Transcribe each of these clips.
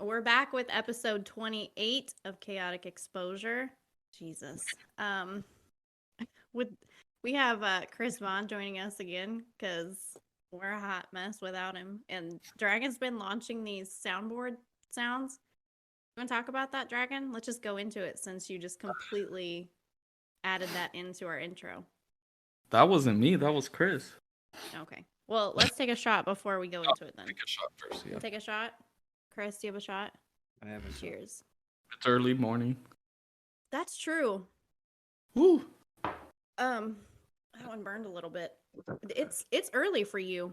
We're back with episode 28 of Chaotic Exposure. Jesus. With we have Chris Vaughn joining us again because we're a hot mess without him. And Dragon's been launching these soundboard sounds. You want to talk about that, Dragon? Let's just go into it since you just completely added that into our intro. That wasn't me. That was Chris. Okay. Well, let's take a shot before we go into it then. Take a shot first. Yeah. Take a shot. Chris, do you have a shot? I have a Cheers. It's early morning. That's true. Woo. That one burned a little bit. It's early for you.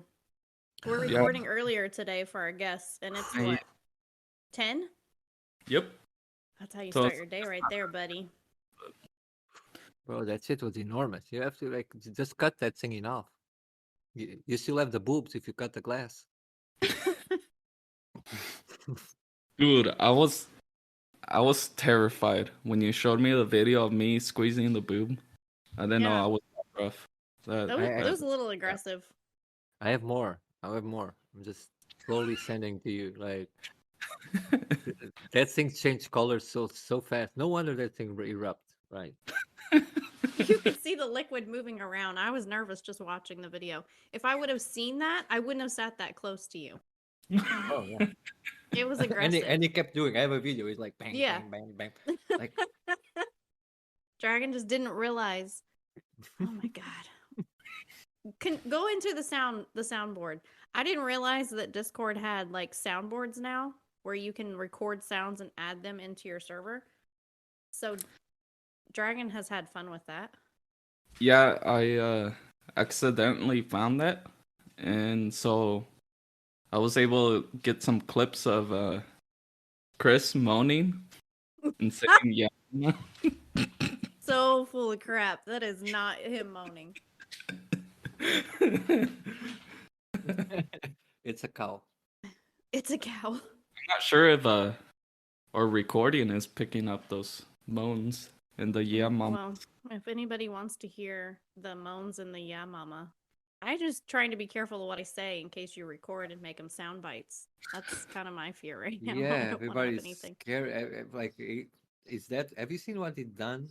We're Yeah. recording earlier today for our guests, and it's what, 10? Yep. That's how you So start your day right there, buddy. Bro, that shit was enormous. You have to like just cut that thing off. You still have the boobs if you cut the glass. Dude, I was terrified when you showed me the video of me squeezing the boob. I didn't know Yeah. I was that rough. It was a little aggressive. I have more. I'm just slowly sending to you. Like that thing changed colors so fast. No wonder that thing erupt. Right. You could see the liquid moving around. I was nervous just watching the video. If I would have seen that, I wouldn't have sat that close to you. Oh yeah. It was aggressive. and he kept doing. I have a video. He's like bang, Yeah. bang, bang, bang. Like Dragon just didn't realize. Oh my god. Can go into the soundboard. I didn't realize that Discord had like soundboards now where you can record sounds and add them into your server. So Dragon has had fun with that. Yeah, I accidentally found that, and so I was able to get some clips of Chris moaning and saying yeah. So full of crap. That is not him moaning. it's a cow. It's a cow. I'm not sure if our recording is picking up those moans and the yeah mom. Well, if anybody wants to hear the moans and the yeah mama, I just trying to be careful of what I say in case you record and make them sound bites. That's kind of my fear right now. I Yeah, don't wanna have everybody's anything. scared. Like, is that? Have you seen what he done?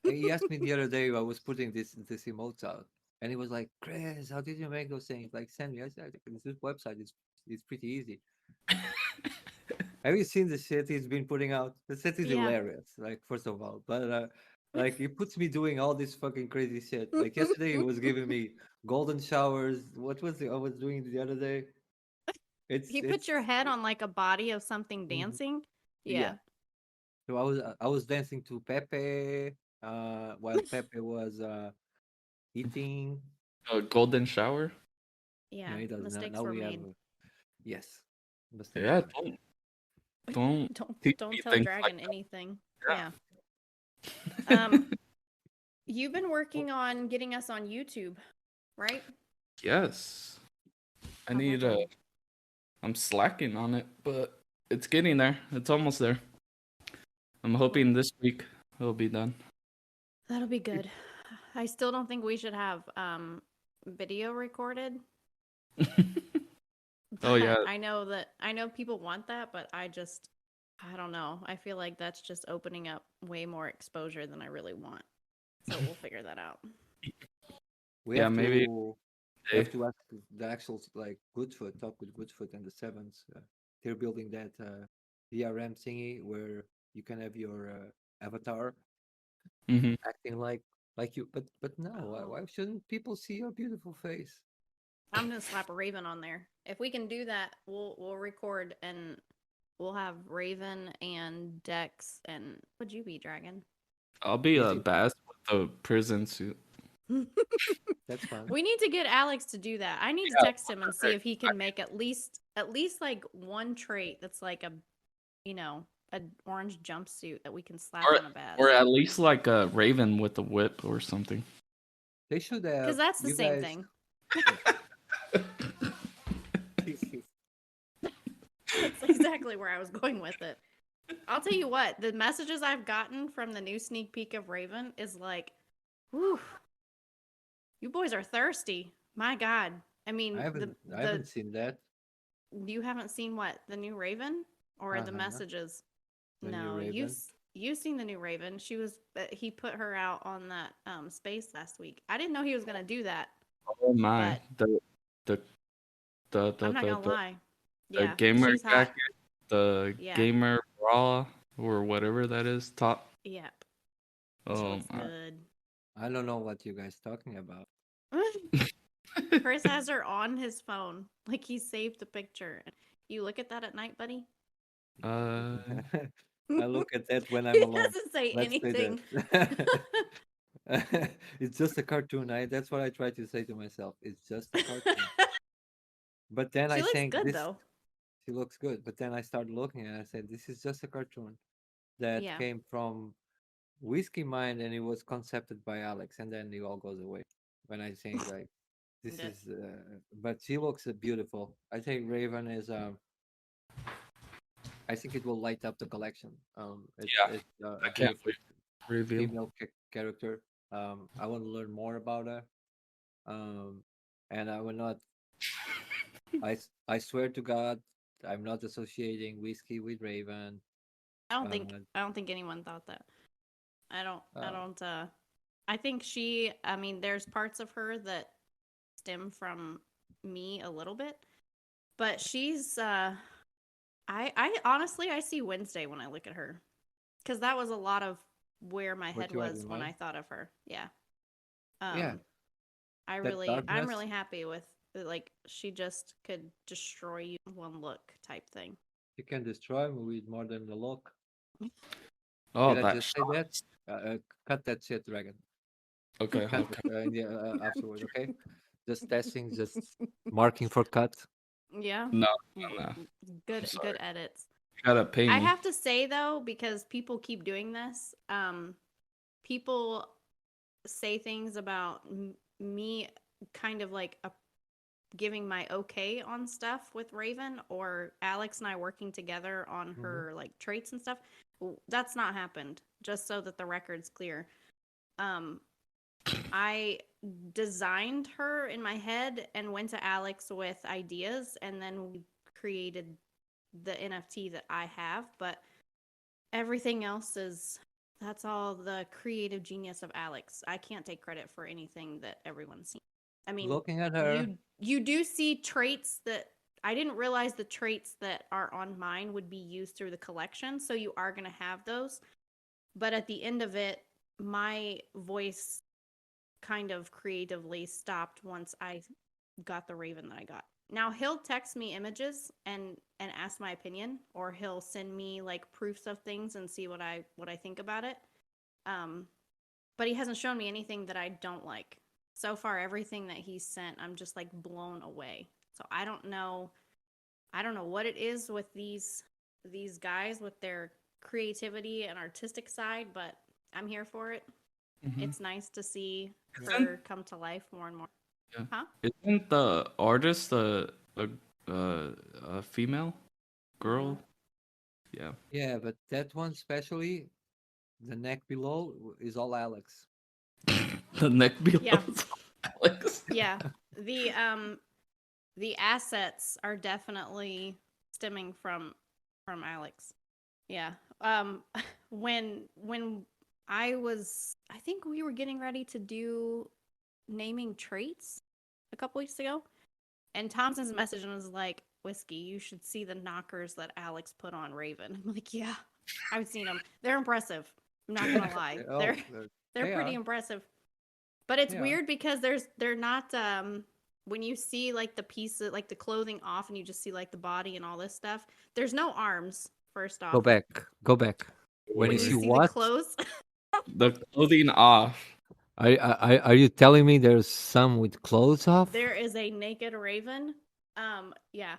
He asked me the other day. I was putting this emotes out, and he was like, "Chris, how did you make those things? Like, send me." I said, "This website is pretty easy." Have you seen the shit he's been putting out? The shit is Yeah. hilarious. Like, first of all, but like he puts me doing all this fucking crazy shit. Like yesterday, he was giving me golden showers. What was I was doing the other day? He put your head on like a body of something dancing. Yeah. So I was dancing to Pepe, while Pepe was eating. A golden shower. Yeah. No, he doesn't. Mistakes Now were we have made. yes. Mistakes Yeah, were made. don't teach Don't me tell things Dragon like that. anything. Yeah. Yeah. You've been working on getting us on YouTube, right? Yes. I How's that need going? I'm slacking on it, but it's getting there. It's almost there. I'm hoping this week it'll be done. That'll be good. I still don't think we should have video recorded. Oh yeah. I know people want that, but I don't know. I feel like that's just opening up way more exposure than I really want. So we'll figure that out. We Yeah, have maybe to we have to ask the actual like Goodfoot, talk with Goodfoot and the Sevens. They're building that DRM thingy where you can have your avatar Mhm. acting like you. But no, why shouldn't people see your beautiful face? I'm gonna slap a Raven on there. If we can do that, we'll record and we'll have Raven and Dex and would you be Dragon? I'll be a Easy. bass with a prison suit. That's fine. We need to get Alex to do that. I need to text him and see if he can make at least like one trait that's like a an orange jumpsuit that we can slap on a bass. Or at least like a raven with a whip or something. They should have. Because that's the you same guys- thing. That's exactly where I was going with it. I'll tell you what, the messages I've gotten from the new sneak peek of Raven is like, whew, you boys are thirsty. My God. I mean, I haven't seen that. you haven't seen what? The new Raven? or the Uh-huh. messages. The new No, Raven. you seen the new Raven? She was he put her out on that space last week. I didn't know he was gonna do that, Oh my, but the the the I'm not the gonna the, lie. the Yeah, gamer she's hot. jacket, the Yeah, gamer bra or whatever that is top. yep. She Oh looks my. good. I don't know what you guys talking about. Chris has her on his phone, like he saved the picture. You look at that at night, buddy. Uh, I look at that when I'm He alone. doesn't say Let's say anything. that. It's just a cartoon. That's what I try to say to myself. It's just a cartoon. But then I She looks think good this though. she looks good. But then I started looking and I said, this is just a cartoon that Yeah. came from Whiskey Mind and it was concepted by Alex, and then it all goes away. When I think like this Did. is, but she looks beautiful. I think Raven is. I think it will light up the collection. yeah, It's I a can't beautiful reveal. female character. I want to learn more about her. And I will not. I swear to God, I'm not associating whiskey with Raven. I don't think anyone thought that. I Uh, don't I think I mean there's parts of her that stem from me a little bit, but she's I honestly I see Wednesday when I look at her. Cuz that was a lot of where my what head you had was in when I mind? thought of her. Yeah. Yeah, that I'm darkness. really happy with like she just could destroy you in one look type thing. You can destroy me with more than the look. Oh, Did I that just say that? shots. Cut that shit, Dragon. Okay, Cut okay. it in the afterward, okay? Just testing, just marking for cut. Yeah. No, Mm, no, no. I'm good sorry. edits. You gotta pay I me. have to say though, because people keep doing this, people say things about me kind of like giving my okay on stuff with Raven or Alex and I working together on Mm-hmm. her like traits and stuff. That's not happened, just so that the record's clear. Um, I designed her in my head and went to Alex with ideas, and then we created the NFT that I have, but everything else is that's all the creative genius of Alex. I can't take credit for anything that everyone's seen. I mean, Looking at her, you do see traits that I didn't realize the traits that are on mine would be used through the collection, so you are going to have those. But at the end of it, my voice kind of creatively stopped once I got the Raven that I got. Now he'll text me images and ask my opinion, or he'll send me like proofs of things and see what I think about it. Um, but he hasn't shown me anything that I don't like. So far, everything that he's sent, I'm just like blown away. So I don't know. I don't know what it is with these guys with their creativity and artistic side, but I'm here for it. Mhm. It's nice to see Isn't her come to life more and more. yeah. Huh? Isn't the artist a female girl? Yeah. yeah, but that one especially, the neck below is all Alex. The neck below. Yeah. Alex. Yeah. The assets are definitely stemming from Alex. Yeah. When I think we were getting ready to do naming traits a couple weeks ago, and Thompson's message was like, "Whiskey, you should see the knockers that Alex put on Raven." I'm like, "Yeah, I've seen them. They're impressive. I'm not gonna lie. Oh, They're they pretty are. impressive." But it's They are. weird because they're not when you see like the pieces like the clothing off and you just see like the body and all this stuff. There's no arms first Go off. back. Go back. When When you you see see the what? clothes, The clothing off. Are you telling me there's some with clothes off? there is a naked raven. Yeah.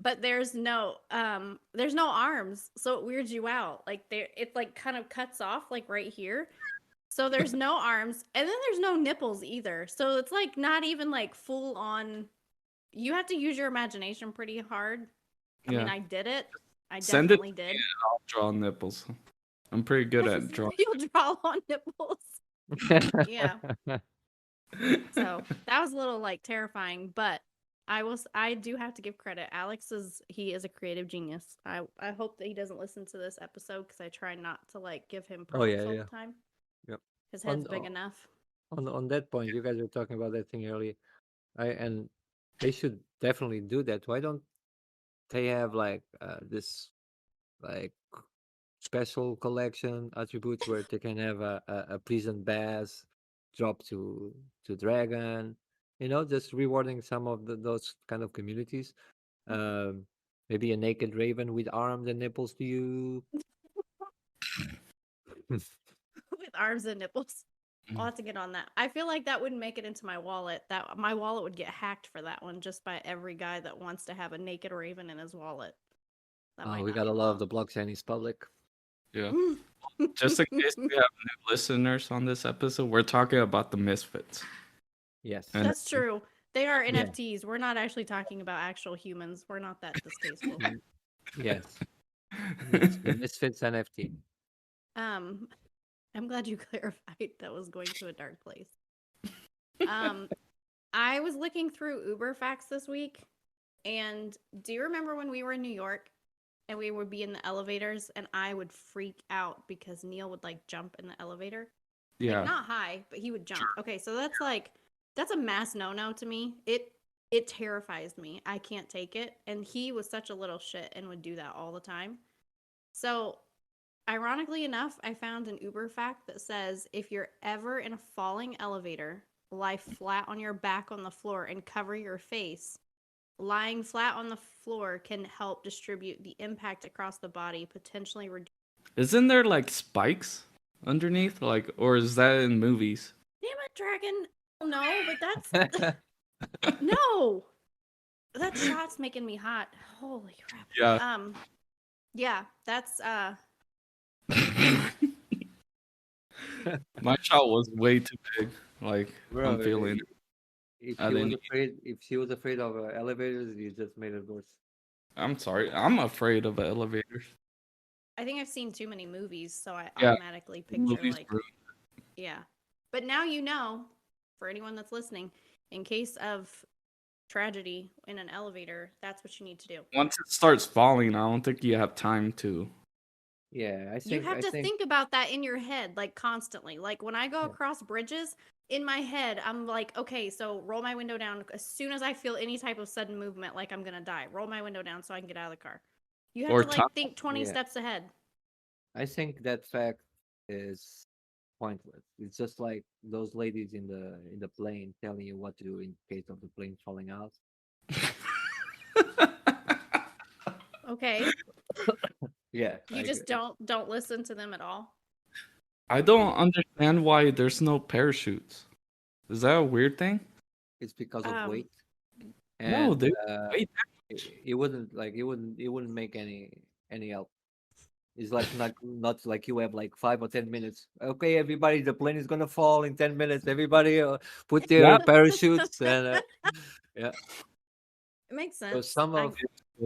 But there's no arms, so it weirds you out. Like there it's like kind of cuts off like right here. So there's no arms, and then there's no nipples either. So it's like not even like full on. You have to use your imagination pretty hard. I mean, Yeah. I did it. I Send it definitely to me did. and I'll draw nipples. I'm pretty good at drawing. You'll draw on nipples. Yeah. So that was a little like terrifying, but I do have to give credit. He is a creative genius. I hope that he doesn't listen to this episode because I try not to like give him Oh yeah, props all yeah. the time. Yep. His head's On big enough. on that point, you guys were talking about that thing earlier. And they should definitely do that. Why don't they have like this like special collection attributes where they can have a prison bass drop to dragon, just rewarding some of those kind of communities. Um, maybe a naked raven with arms and nipples to you. With arms and nipples. I'll have to get on that. I feel like that wouldn't make it into my wallet. That my wallet would get hacked for that one just by every guy that wants to have a naked raven in his wallet. That Oh, might we not gotta be love the block Chinese public. Yeah. long. Just in case we have new listeners on this episode, we're talking about the Misfits. Yes. And- That's true. They are Yeah. NFTs. We're not actually talking about actual humans. We're not that distasteful. Yes. It's the Misfits NFT. I'm glad you clarified that was going to a dark place. I was looking through Uber facts this week, and do you remember when we were in New York and we would be in the elevators and I would freak out because Neil would like jump in the elevator? Yeah. Like, not high, but he would jump. Okay, so that's a mass no-no to me. It terrifies me. I can't take it. And he was such a little shit and would do that all the time. So, ironically enough, I found an Uber fact that says if you're ever in a falling elevator, lie flat on your back on the floor and cover your face. Lying flat on the floor can help distribute the impact across the body, potentially reduce. Isn't there like spikes underneath? Like, or is that in movies? Damn it, Dragon! No, but that's no. That shot's making me hot. Holy crap. Yeah. Yeah, that's My shot was way too big. Like, Bro, I'm feeling it. if I she was didn't- afraid, if she was afraid of elevators, you just made it worse. I'm sorry. I'm afraid of elevators. I think I've seen too many movies, so I Yeah, automatically picture Movies like ruin yeah. But now you know, for anyone that's listening, in case of tragedy in an elevator, that's what you need to do. Once it starts falling, I don't think you have time to. Yeah, I think You have to think about that in your head, like constantly. Like when I go Yeah. across bridges, in my head, I'm like, okay, so roll my window down as soon as I feel any type of sudden movement, like I'm gonna die. Roll my window down so I can get out of the car. You have Or to like tunnel. think 20 Yeah. steps ahead. I think that fact is pointless. It's just like those ladies in the plane telling you what to do in case of the plane falling out. Okay, Yeah, you just don't listen to them at all. I don't understand why there's no parachutes. Is that a weird thing? It's because of Um, weight. No, And dude. Wait. it wouldn't make any help. It's like not like you have like 5 or 10 minutes. Okay, everybody, the plane is gonna fall in 10 minutes. Everybody, put their Yeah. parachutes and yeah. It makes So sense.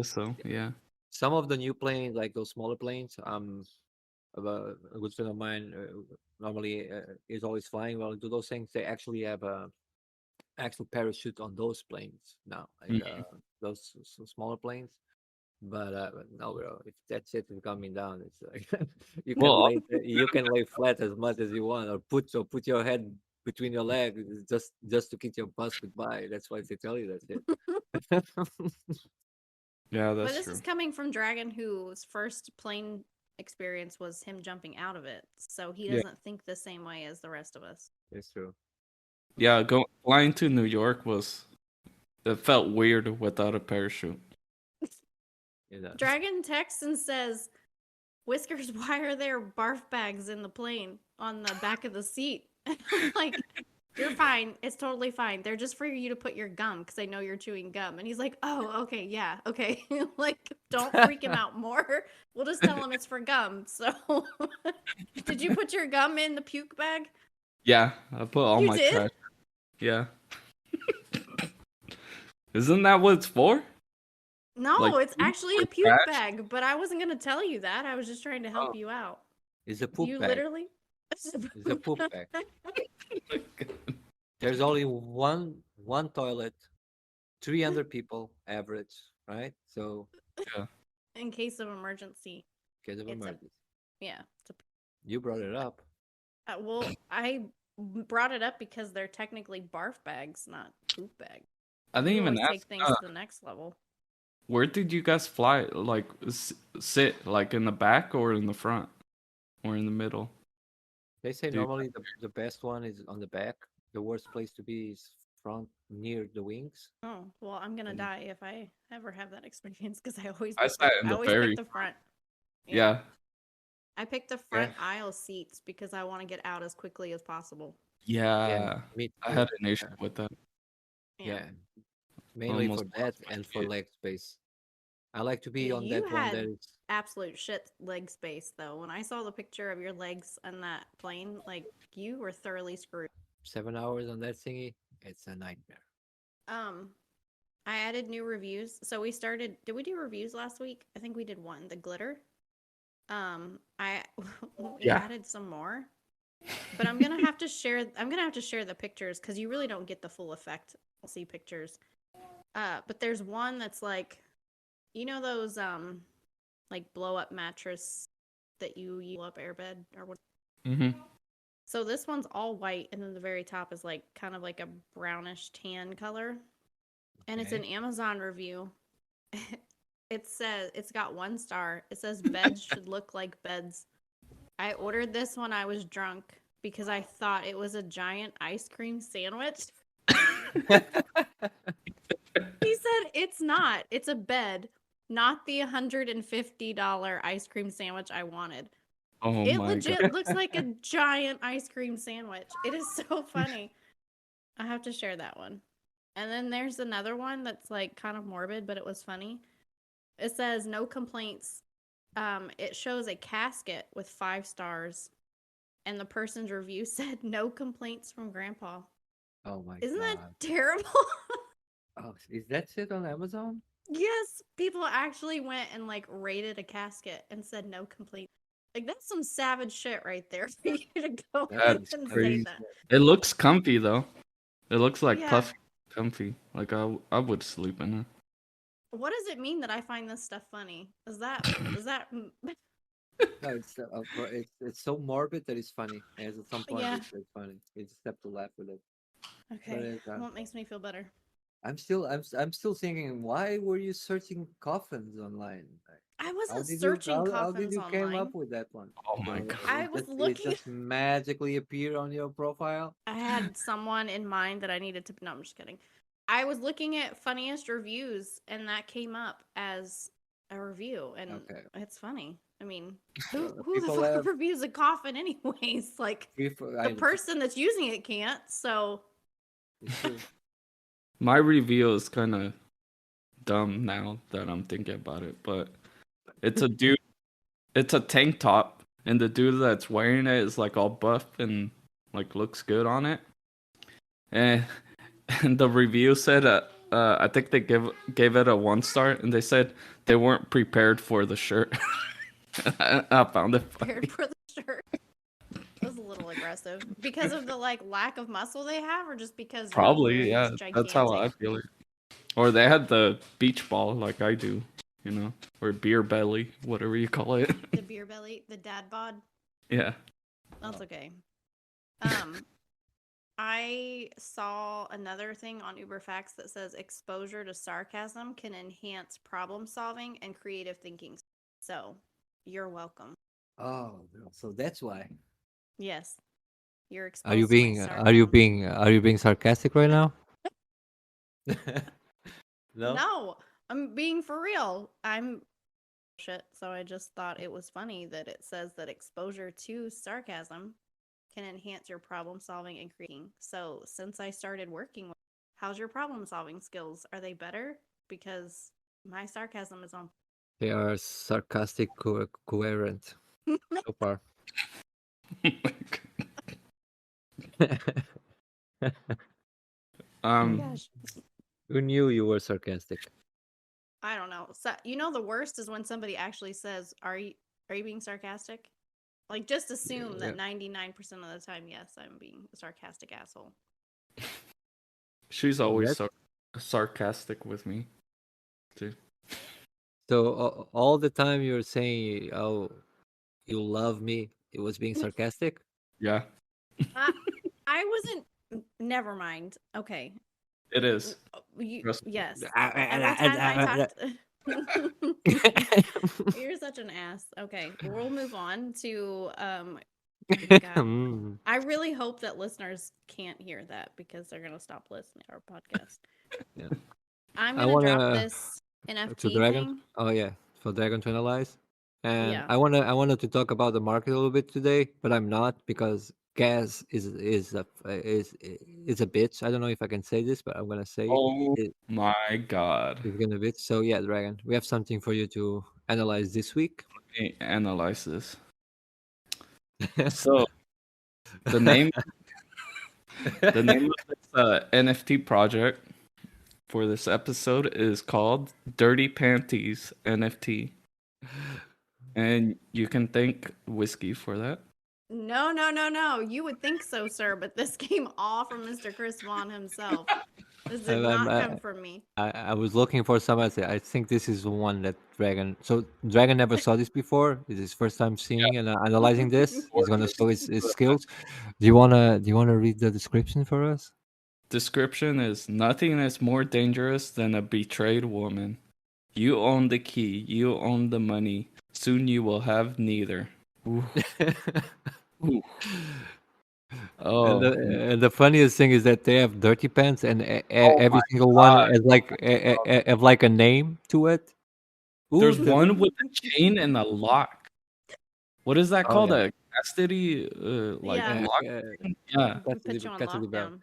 So, yeah. some of the new planes, like those smaller planes, a good friend of mine normally is always flying. Well, do those things? They actually have actual parachute on those planes now, like those smaller planes. But no, bro, if that shit is coming down, it's like Well, you can lay flat as much as you want, or put your head between your legs just to kick your bus goodbye. That's why they tell you that shit. yeah, But that's this true. is coming from Dragon, whose first plane experience was him jumping out of it. So he Yeah. doesn't think the same way as the rest of us. It's true. Yeah, flying to New York it felt weird without a parachute. Yeah. Dragon texts and says, Whiskers, why are there barf bags in the plane on the back of the seat? I'm like, you're fine. It's totally fine. They're just for you to put your gum because I know you're chewing gum. And he's like, oh, okay, yeah, okay. Like, don't freak him out more. We'll just tell him it's for gum. So, did you put your gum in the puke bag? Yeah, I put all You my did? trash. Yeah. Isn't that what it's for? No, Like, it's actually a like puke trash? bag, but I wasn't going to tell you that. I was just trying to help Oh. you out. It's a poop You bag. literally. It's a poop bag. There's only one toilet 300 people average, right? So, Yeah. In case of emergency, case of it's a emergency. yeah. It's a, You brought it up. well, I brought it up because they're technically barf bags, not poop bags. I didn't You even always take ask. things to the next level. Where did you guys fly? Like sit like in the back or in the front or in the middle? They say Dude, normally the best one is on the back. The worst place to be is front near the wings. Oh well, I'm gonna And die if I ever have that experience because I sat in I the always pick very the front. yeah. I picked the yeah, front aisle seats because I want to get out as quickly as possible. yeah, Yeah. me I too. had an issue with that. Yeah. Yeah, mainly Almost for that lost my and for shit. leg space. I like to be on You that one that had is absolute shit leg space though. When I saw the picture of your legs on that plane, like you were thoroughly screwed. 7 hours on that thingy. It's a nightmare. Um, I added new reviews. So we started. Did we do reviews last week? I think we did one. The glitter. I we Yeah. added some more, but I'm gonna have to share. I'm gonna have to share the pictures because you really don't get the full effect. I'll see pictures. But there's one that's like, you know those like blow up mattress that you blow up airbed or what. Mhm. So this one's all white, and then the very top is like kind of like a brownish tan color, and it's an Okay. Amazon review. It says it's got 1 star. It says beds should look like beds. I ordered this when I was drunk because I thought it was a giant ice cream sandwich. He said it's not. It's a bed, not the $150 ice cream sandwich I wanted. Oh It my god. legit looks like a giant ice cream sandwich. It is so funny. I have to share that one. And then there's another one that's like kind of morbid, but it was funny. It says no complaints. It shows a casket with 5 stars, and the person's review said no complaints from Grandpa. Oh my Isn't that god. terrible? Oh, is that shit on Amazon? Yes, people actually went and like rated a casket and said no complaints. Like that's some savage shit right there for you to go That and is say crazy. that. It looks comfy though. It looks like Yeah. puffy, comfy. Like I would sleep in it. What does it mean that I find this stuff funny? Is that No, it's so morbid that it's funny. And at some point, yeah. it's funny. You just have to laugh with it. But Okay. Well, it makes me feel better. I'm still thinking, why were you searching coffins online? Like, I how wasn't did you searching how did coffins you came online. up with that one? Oh my So god. I was it looking. just magically appear on your profile. I had someone in mind that I needed to. No, I'm just kidding. I was looking at funniest reviews, and that came up as a review, and Okay. it's funny. I mean, So who the people fuck have reviews a coffin anyways? Like the I, person that's using it can't. So it's true. My review is kind of dumb now that I'm thinking about it, but it's a dude. It's a tank top, and the dude that's wearing it is like all buff and like looks good on it. And, and the review said, I think they gave it a 1 star, and they said they weren't prepared for the shirt. I found it funny. prepared for the shirt. It was a little aggressive because of the like lack of muscle they have, or just because you're Probably, wearing yeah. this That's how I gigantic. feel it. Or they had the beach ball like I do, you know, or beer belly, whatever you call it. The beer belly, the dad bod. Yeah. That's okay. I saw another thing on UberFacts that says exposure to sarcasm can enhance problem solving and creative thinking. So, you're welcome. Oh, so that's why. Yes, you're Are you exposed to my being sarcasm. are you being sarcastic right now? No. No, I'm being for real. I'm shit. So I just thought it was funny that it says that exposure to sarcasm can enhance your problem solving and creating. So since I started working with, how's your problem solving skills? Are they better? Because my sarcasm is on. They are sarcastic coherent so far. Oh my um, gosh. Who knew you were sarcastic? I don't know. So, you know, the worst is when somebody actually says, are you being sarcastic?" Like, just assume Yeah. that 99% of the time, yes, I'm being a sarcastic asshole. she's always That's so. sarcastic with me, too. So all the time you're saying, "Oh, you love me," it was being sarcastic. Yeah, I, I wasn't. Never mind. Okay. it is. Trust me. Yes. Every time I talked. You're such an ass. Okay, we'll move on to God. Mm. I really hope that listeners can't hear that because they're gonna stop listening to our podcast. Yeah. I'm I gonna drop wanna this to NFT Dragon. thing. Oh yeah, for Dragon to analyze. And Yeah. I wanted to talk about the market a little bit today, but I'm not because gas is a bitch. I don't know if I can say this, but I'm gonna say Oh it. my god. It's gonna bitch. So yeah, Dragon, we have something for you to analyze this week. Let me analyze this. So the name the name of this NFT project for this episode is called Dirty Panties NFT. And you can thank whiskey for that. No, no, no, no. You would think so, sir, but this came all from Mr. Chris Vaughn himself. This did I'm, not come from me. I was looking for some. I think this is the one that Dragon. So Dragon never saw this before. This is his first time seeing and analyzing this. He's gonna show his skills. Do you wanna read the description for us? Description is nothing is more dangerous than a betrayed woman. You own the key, you own the money. Soon you will have neither. Ooh. Ooh. Oh, And the funniest thing is that they have dirty pants, and oh every my single one god. has like have like a name to it. Ooh, There's one with a chain and a lock. What is that oh called? yeah, A custody like Yeah. lock? Yeah. Put you on Custody belt. lockdown.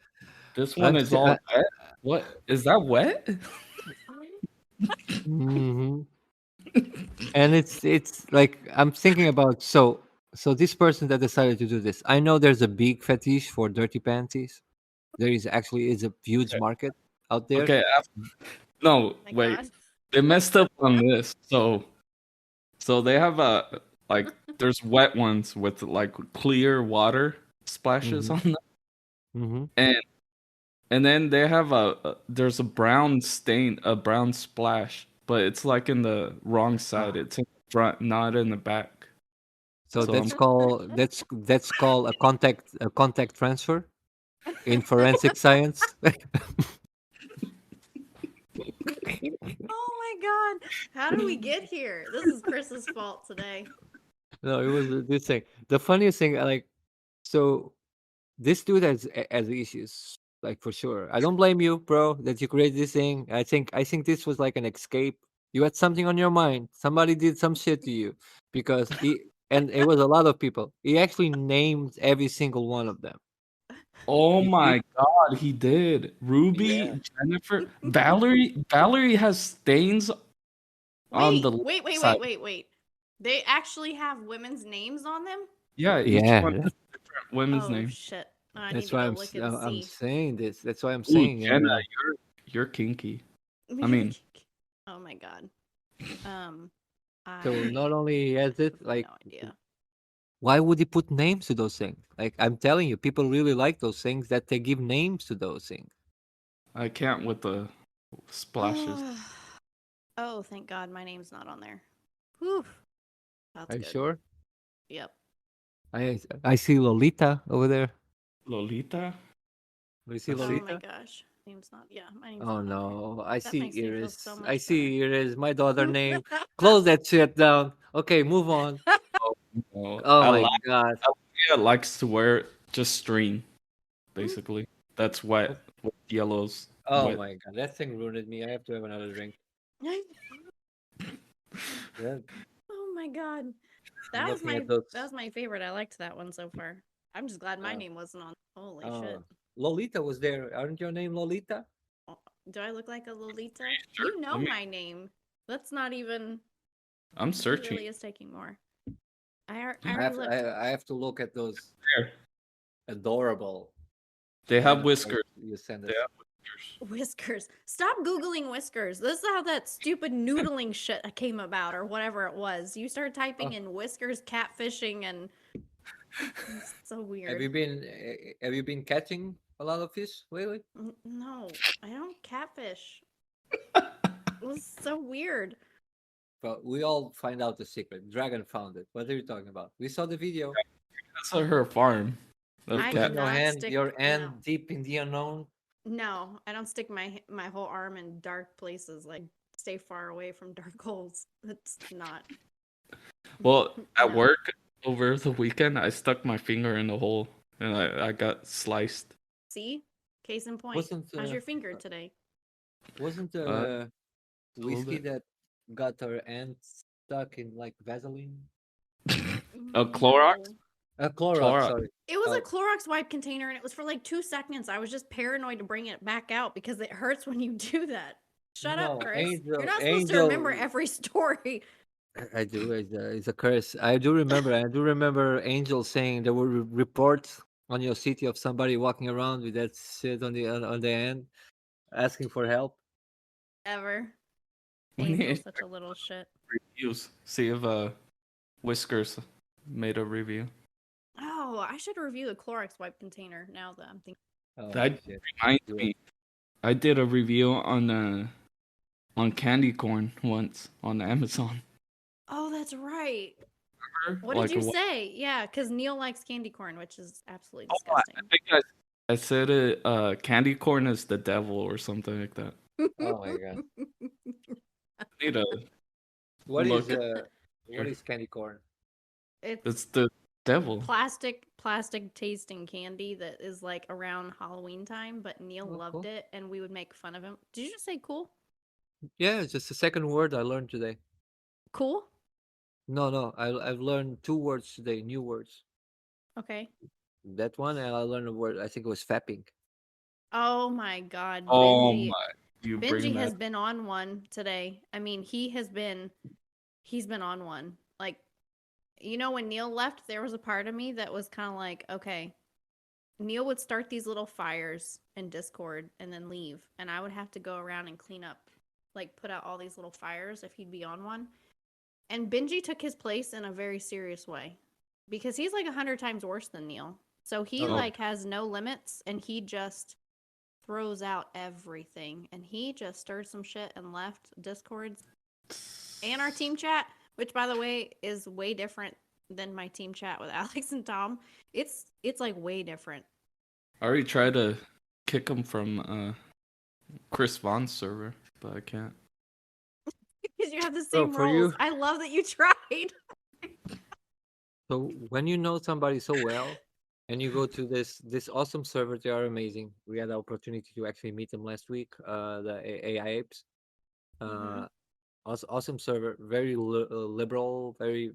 This one I'm is st- all wet. What is that wet? Mhm. And it's like I'm thinking about so this person that decided to do this. I know there's a big fetish for dirty panties. There is a huge Okay. market out there. Okay. No, My wait. God. They messed up on this. So they have a like there's wet ones with like clear water splashes Mm-hmm. on them, Mm-hmm. and then they have there's a brown stain, a brown splash, but it's like in the wrong side. It's in the front, not in the back. So So I'm that's called a contact transfer in forensic science. Oh my God. How did we get here? This is Chris's fault today. No, it was this thing. The funniest thing, like, so this dude has issues, like for sure. I don't blame you, bro, that you created this thing. I think this was like an escape. You had something on your mind. Somebody did some shit to you because he and it was a lot of people. He actually named every single one of them. oh You see? my god, he did. Yeah. Ruby, Jennifer, Valerie. Valerie has stains on the Wait, left wait, wait, side. wait, wait, wait. They actually have women's names on them? Yeah, each Yeah, one has a different women's Oh name. shit. I need that's to why go look and I'm see. saying this. That's why I'm Ooh, saying. Jenna, And you're kinky. I mean, Oh my God. Um, so I not only he has it, have like, no idea. why would he put names to those things? Like I'm telling you, people really like those things that they give names to those things. I can't with the splashes. Oh, thank God my name's not on there. Whew. That's Are you good. sure? Yep. I see Lolita over there. Lolita? Do you see Let's Oh see. my Lolita? gosh. Name's not. Yeah, my name's Oh not on there. no, I That see makes me feel Iris. so I much see Iris. My daughter name. Close that shit down. Okay, move on. Oh, no. Oh my god. Alea likes to wear just string, better. basically. That's wet with yellows. Oh Wet. my god. That thing ruined me. I have to have another drink. Yeah, Oh my God. I'm That was looking my at those. favorite. I liked that one so far. I'm just glad my Uh, name wasn't on. Holy shit. Lolita was there. Aren't your name Lolita? Oh, do I look like a Lolita? Sure. You know Let me, my name. That's not even. I'm He searching. really is taking more. I I already looked. I have to look at those There. adorable They have animals whiskers. you send They us. have whiskers. Whiskers. Stop Googling whiskers. This is how that stupid noodling shit came about, or whatever it was. You start typing Oh, in whiskers, catfishing, and it's so have weird. you been catching a lot of fish lately? No, I don't catfish. It was so weird. But we all find out the secret. Dragon found it. What are you talking about? We saw the video. That's her farm of I Putting do cat. your not hand, stick. your hand No. deep in the unknown. No, I don't stick my whole arm in dark places. Like stay far away from dark holes. That's not. Well, at No. work over the weekend, I stuck my finger in the hole and I got sliced. See, case in point. Wasn't How's your finger today? wasn't Uh, the a little whiskey bit. that got her hand stuck in like Vaseline? A Clorox? No. Clorox, Clorox. sorry. It was a Oh. Clorox wipe container, and it was for like 2 seconds. I was just paranoid to bring it back out because it hurts when you do that. Shut No, up, Chris. You're Angel, not supposed to remember Angel. every story. I do. It's a curse. I do remember. I do remember Angel saying there were reports on your city of somebody walking around with that shit on the end, asking for help. Ever. We need Angel's such a little shit. reviews. See if Whiskers made a review. Oh, I should review the Clorox wipe container now that I'm thinking. Oh That shit! reminds Do it. me. I did a review on candy corn once on Amazon. Oh, that's right. What Like did you a wh- say? Yeah, because Neil likes candy corn, which is absolutely Oh, disgusting. I think I said it. Candy corn is the devil or something like that. Oh my god! I need to What is look. what is candy corn? It's It's the devil. plastic tasting candy that is like around Halloween time, but Neil Oh, loved cool. it and we would make fun of him. Did you just say cool? Yeah, it's just the second word I learned today. Cool? No, I've learned 2 words today, new words. Okay. That one, and I learned a word. I think it was fapping. Oh my god, Oh Benji. my! You Benji bring has that. been on one today. I mean, he's been on one. Like, you know, when Neil left, there was a part of me that was kind of like, okay, Neil would start these little fires in Discord and then leave, and I would have to go around and clean up, like put out all these little fires if he'd be on one. And Benji took his place in a very serious way because he's like 100 times worse than Neil. So he Oh. like has no limits and he just throws out everything. And he just stirred some shit and left Discords and our team chat, which by the way is way different than my team chat with Alex and Tom. It's like way different. I already tried to kick him from Chris Vaughn's server, but I can't. Because you have the Bro, same for roles. you- I love that you tried. So when you know somebody so well, and you go to this awesome server, they are amazing. We had the opportunity to actually meet them last week. The AI apes. Mhm. Awesome server, very liberal, very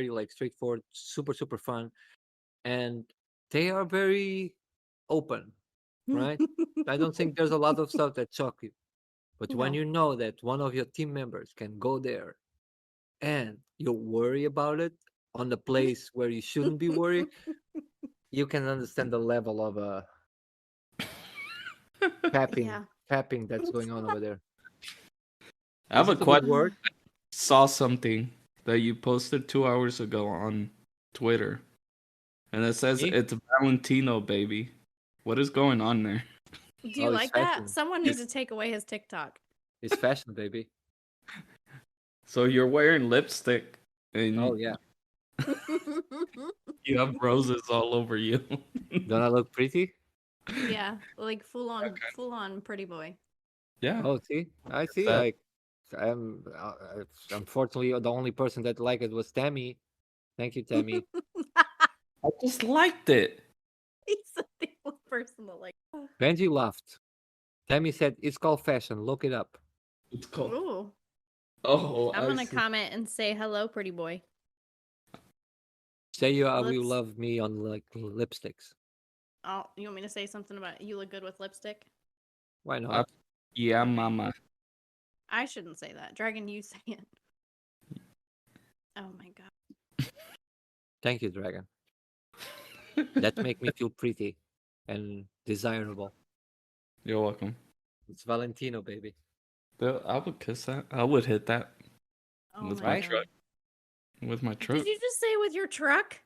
like straightforward, super fun, and they are very open, right? I don't think there's a lot of stuff that shock you, but when No. you know that one of your team members can go there and you worry about it on the place where you shouldn't be worried, you can understand the level of tapping Yeah. tapping that's going on over there. I have Is a it a good question. word? Saw something that you posted 2 hours ago on Twitter, and it says Me? it's Valentino, baby. What is going on there? Do you Oh, it's like that? fashion. Someone needs to take away his TikTok. It's fashion, baby. So you're wearing lipstick, and Oh yeah. you have roses all over you. Don't I look pretty? Yeah, like full on pretty boy. Yeah. Oh, see, I see. that- Like, unfortunately the only person that liked it was Tammy. Thank you, Tammy. I just liked it. He's the only person that like. Benji laughed. Tammy said, "It's called fashion. Look it up." It's called. Ooh, Oh, I'm I gonna see. comment and say hello, pretty boy. Say you will Let's- love me on like lipsticks. Oh, you want me to say something about you look good with lipstick? Why not? Yeah, Okay. mama. I shouldn't say that. Dragon, you say it. Oh my god. Thank you, Dragon. That make me feel pretty and desirable. You're welcome. It's Valentino, baby. I would kiss that. I would hit that Oh with my my Right? truck. With my truck. Did you just say with your truck?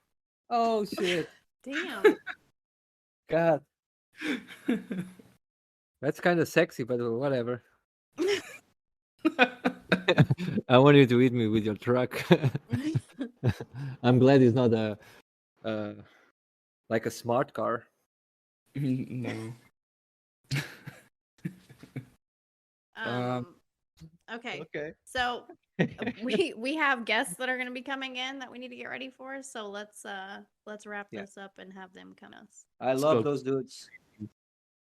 Oh shit! Damn. God, That's kind of sexy, but whatever. I want you to hit me with your truck. I'm glad it's not uh, like a smart car. No. Okay. Okay. So we have guests that are going to be coming in that we need to get ready for. So let's wrap Yeah. this up and have them come us. I Let's love go. those dudes.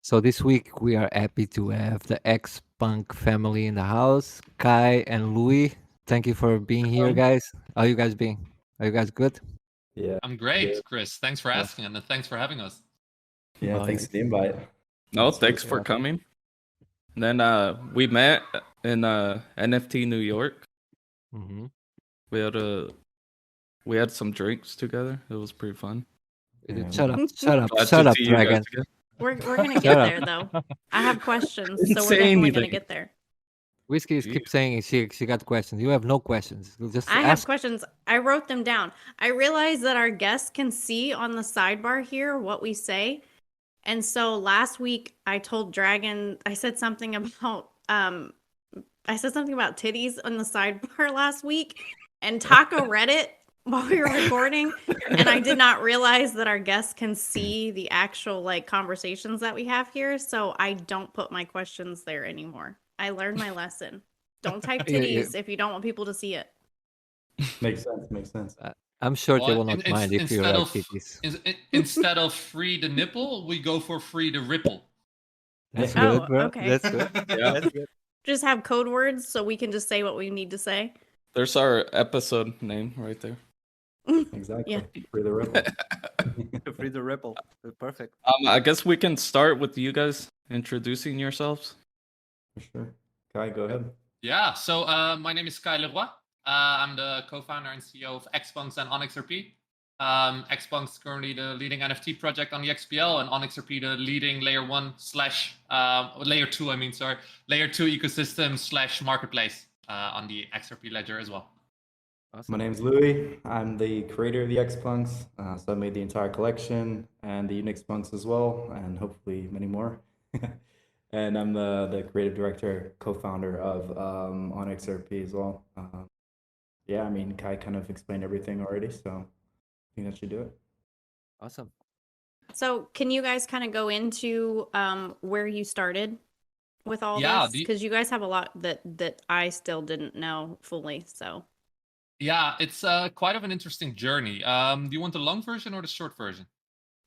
So this week we are happy to have the X-Punk family in the house, Kai and Louis. Thank you for being here, guys. How you guys being? Are you guys good? Yeah. I'm great, Good. Chris. Thanks for asking and thanks for having us. Yeah, Oh, thanks yeah. for the invite. No, That's thanks really for awesome. coming. Then we met in NFT New York. Mm-hmm. We had some drinks together. It was pretty fun. Yeah, Shut we- up! Shut up! Glad Shut to up, see you guys Dragon! again. We're gonna Shut get up. there though. I have questions, Didn't so we're say definitely gonna anything. get there. Whiskey Yeah. keeps saying she got questions. You have no questions. Just I have ask. questions. I wrote them down. I realized that our guests can see on the sidebar here what we say. And so last week I told Dragon I said something about titties on the sidebar last week, and Taco read it while we were recording, and I did not realize that our guests can see the actual like conversations that we have here, so I don't put my questions there anymore. I learned my lesson. Don't type Yeah, titties if you don't want people to see it. Makes sense. Makes sense. I'm sure they Well, will not mind if you instead write of titties. instead of free the nipple, we go for free the ripple. That's Yeah. good, Oh, bro. okay. That's good. Yeah. That's good. Just have code words so we can just say what we need to say. There's our episode name right there. Exactly. Yeah. For the ripple. Free the ripple. Perfect. I guess we can start with you guys introducing yourselves. For sure. Kai, go ahead. Yeah. So my name is Kai Leroy. I'm the co-founder and CEO of XPunks and OnyxRP. XPunks is currently the leading NFT project on the XPL, and OnyxRP the leading layer 1 slash layer 2. Layer 2 ecosystem slash marketplace on the XRP ledger as well. Awesome. My name's Louis. I'm the creator of the XPunks. So I made the entire collection and the Unix punks as well, and hopefully many more. And I'm the creative director, co-founder of OnyxRP as well. Yeah, I mean, Kai kind of explained everything already, so I think that should do it. Awesome. So, can you guys kind of go into where you started with all Yeah, this? Because you guys have a lot that I still didn't know fully. So, Yeah, it's quite of an interesting journey. Do you want the long version or the short version?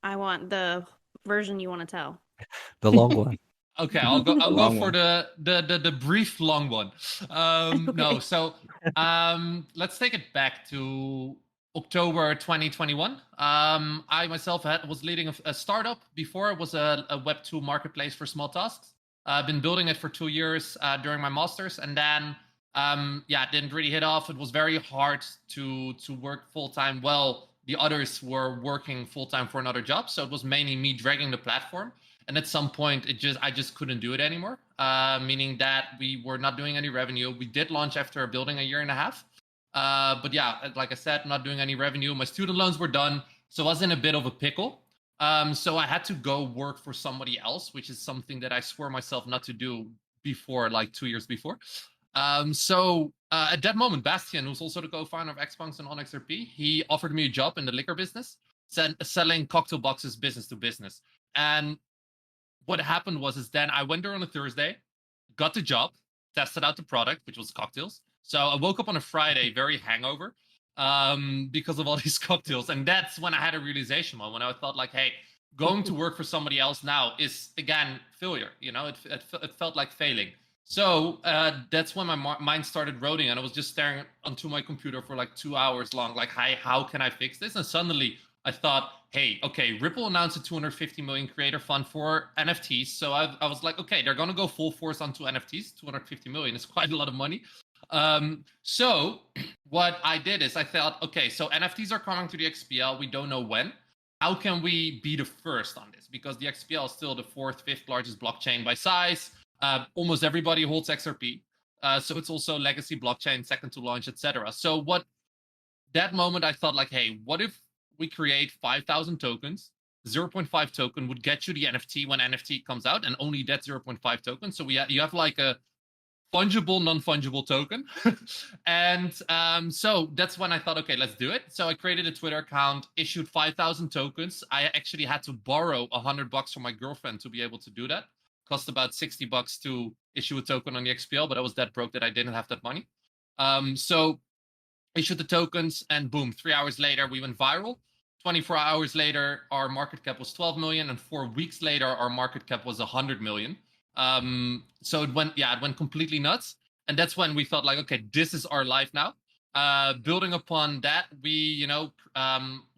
I want the version you want to tell. The long one. Okay, I'll go Long for one. the brief long one. No, Okay. so let's take it back to October 2021. I myself was leading a startup before. It was a Web 2 marketplace for small tasks. I've been building it for 2 years during my masters, and then it didn't really hit off. It was very hard to work full time. Well, the others were working full time for another job, so it was mainly me dragging the platform. And at some point, I just couldn't do it anymore. Meaning that we were not doing any revenue. We did launch after building a year and a half, but yeah, like I said, not doing any revenue. My student loans were done, so I was in a bit of a pickle. So I had to go work for somebody else, which is something that I swore myself not to do before, like 2 years before. So at that moment, Bastian, who's also the co-founder of XPunks and OnyxRP, he offered me a job in the liquor business, selling cocktail boxes business to business. And what happened was then I went there on a Thursday, got the job, tested out the product, which was cocktails. So I woke up on a Friday very hangover because of all these cocktails. And that's when I had a realization when I thought like, hey, going to work for somebody else now is, again, failure. You know, it felt like failing. So that's when my mind started rotting, and I was just staring onto my computer for like 2 hours long, like, hi, how can I fix this? And suddenly I thought, hey, okay, Ripple announced a 250 million creator fund for NFTs. So I was like, okay, they're going to go full force onto NFTs. 250 million is quite a lot of money. So what I did is I thought, okay, so NFTs are coming to the XPL. We don't know when. How can we be the first on this? Because the XPL is still the fourth, fifth largest blockchain by size. Almost everybody holds XRP. So it's also legacy blockchain, second to launch, etc. So that moment I thought like, hey, what if we create 5,000 tokens 0.5 token would get you the NFT when NFT comes out, and only that 0.5 token. So you have like a fungible, non-fungible token. And so that's when I thought, okay, let's do it. So I created a Twitter account, issued 5,000 tokens. I actually had to borrow $100 from my girlfriend to be able to do that. Cost about $60 to issue a token on the XPL, but I was that broke that I didn't have that money. So issued the tokens, and boom, 3 hours later, we went viral. 24 hours later, our market cap was 12 million, and 4 weeks later, our market cap was 100 million. So it went completely nuts. And that's when we thought, like, okay, this is our life now. Building upon that, we,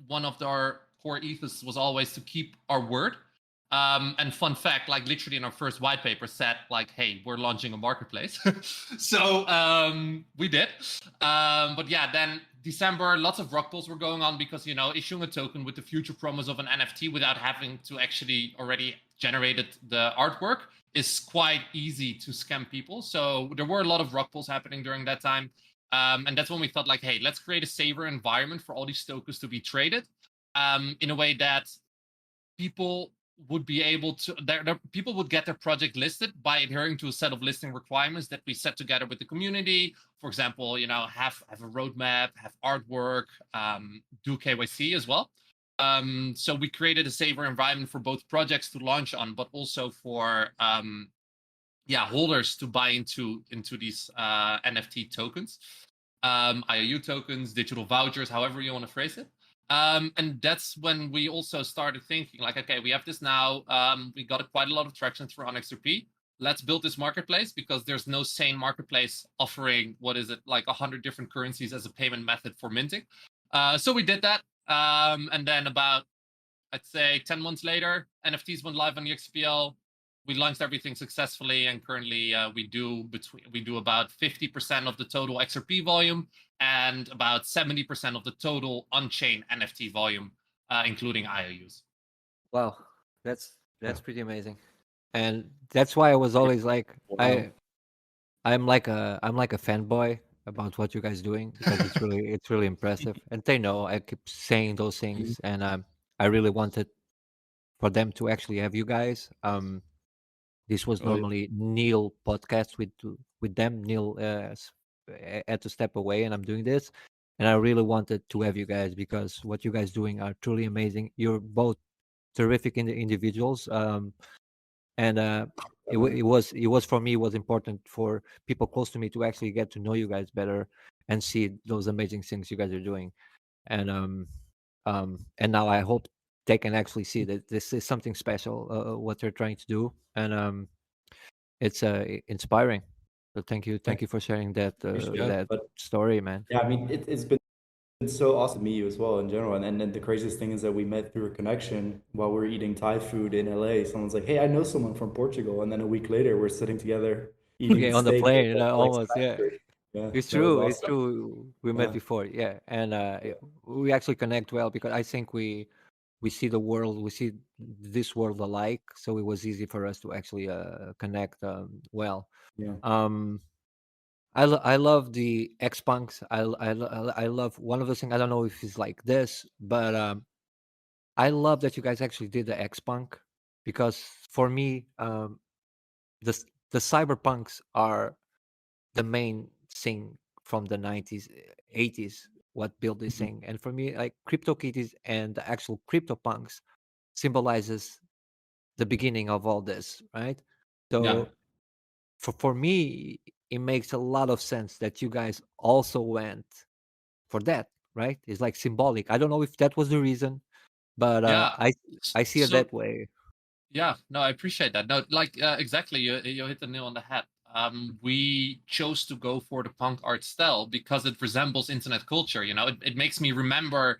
one of our core ethos was always to keep our word. And fun fact, like literally in our first white paper said, like, hey, we're launching a marketplace. So we did. But yeah, then December, lots of rug pulls were going on because, issuing a token with the future promise of an NFT without having to actually already generated the artwork is quite easy to scam people. So there were a lot of rug pulls happening during that time. And that's when we thought, like, hey, let's create a safer environment for all these tokens to be traded in a way that people would be able to people would get their project listed by adhering to a set of listing requirements that we set together with the community. For example, have a roadmap, have artwork, do KYC as well. So we created a safer environment for both projects to launch on, but also for holders to buy into these NFT tokens, IOU tokens, digital vouchers, however you want to phrase it. And that's when we also started thinking, like, okay, we have this now. We got quite a lot of traction through OnXRP. Let's build this marketplace because there's no sane marketplace offering, like 100 different currencies as a payment method for minting. So we did that. And then about, I'd say 10 months later, NFTs went live on the XPL. We launched everything successfully, and currently we do about 50% of the total XRP volume and about 70% of the total on-chain NFT volume, including IOUs. Wow, that's pretty amazing, and that's why I was always like, I'm like a fanboy about what you guys doing because it's really impressive, and they know I keep saying those things, and I really wanted for them to actually have you guys. This was normally Neil podcast with them. Neil had to step away, and I'm doing this. And I really wanted to have you guys because what you guys doing are truly amazing. You're both terrific individuals, and it was for me. It was important for people close to me to actually get to know you guys better and see those amazing things you guys are doing. And now I hope they can actually see that this is something special, what they're trying to do, and it's inspiring. So thank you for sharing that story, man. Yeah, I mean, it's been so awesome to meet you as well in general. And then the craziest thing is that we met through a connection while we were eating Thai food in LA. Someone's like, "Hey, I know someone from Portugal," and then a week later, we're sitting together eating Okay, on the steak plane, at, like, almost, yeah. Sanctuary. Yeah, It's that was true. It's awesome. true. We met Yeah. before, yeah, and we actually connect well because I think we see the world, we see this world alike, so it was easy for us to actually connect well. Yeah. I love the XPunks. I love one of the things. I don't know if it's like this, but I love that you guys actually did the XPunk because for me, the cyberpunks are the main thing from the 90s, 80s. What built this thing, and for me, like CryptoKitties and the actual CryptoPunks symbolizes the beginning of all this, right? So for me, it makes a lot of sense that you guys also went for that, right? It's like symbolic. I don't know if that was the reason, but Yeah. I see it So that way. yeah, no, I appreciate that. No, like exactly, you hit the nail on the head. We chose to go for the punk art style because it resembles internet culture. It makes me remember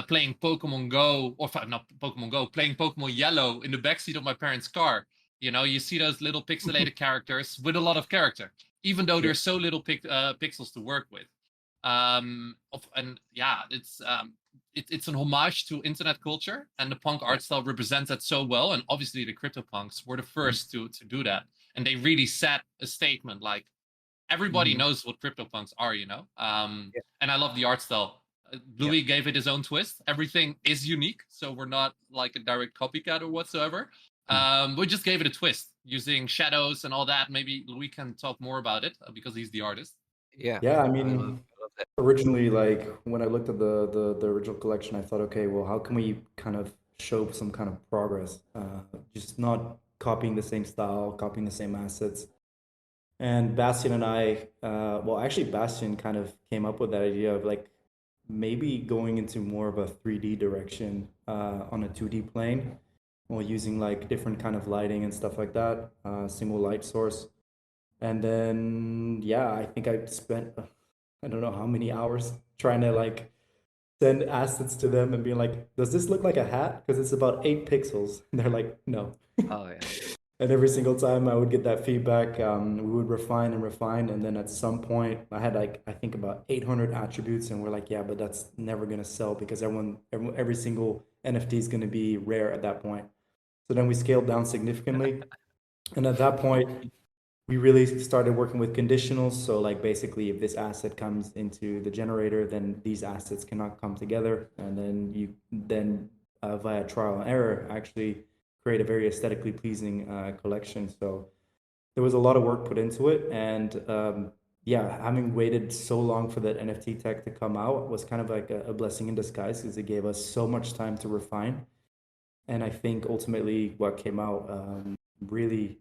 playing Pokemon Go, or not Pokemon Go, playing Pokemon Yellow in the backseat of my parents' car. You see those little pixelated characters with a lot of character, even though there's so little pixels to work with. It's an homage to internet culture, and the punk art style represents that so well. And obviously, the CryptoPunks were the first to do that, and they really set a statement. Like everybody knows what CryptoPunks are, And I love the art style Louis gave it his own twist. Everything is unique, so we're not like a direct copycat or whatsoever. We just gave it a twist using shadows and all that. Maybe Louis can talk more about it because he's the artist. Yeah. Yeah, I love mean, that. originally, like when I looked at the original collection, I thought, okay, well, how can we kind of show some kind of progress? Just not copying the same style, copying the same assets. And Bastian and I, well, actually, Bastian kind of came up with that idea of like maybe going into more of a 3D direction on a 2D plane, while using like different kind of lighting and stuff like that, single light source. And then, yeah, I think I spent, I don't know how many hours trying to like send assets to them and being like, does this look like a hat? Because it's about 8 pixels. And they're like, no. Oh yeah. And every single time I would get that feedback, we would refine and refine. And then at some point, I had like, I think about 800 attributes. And we're like, yeah, but that's never going to sell because every single NFT is going to be rare at that point. So then we scaled down significantly. And at that point, we really started working with conditionals. So like basically if this asset comes into the generator, then these assets cannot come together. And then you via trial and error actually create a very aesthetically pleasing collection. So there was a lot of work put into it. And yeah, having waited so long for that NFT tech to come out was kind of like a blessing in disguise because it gave us so much time to refine. And I think ultimately what came out really,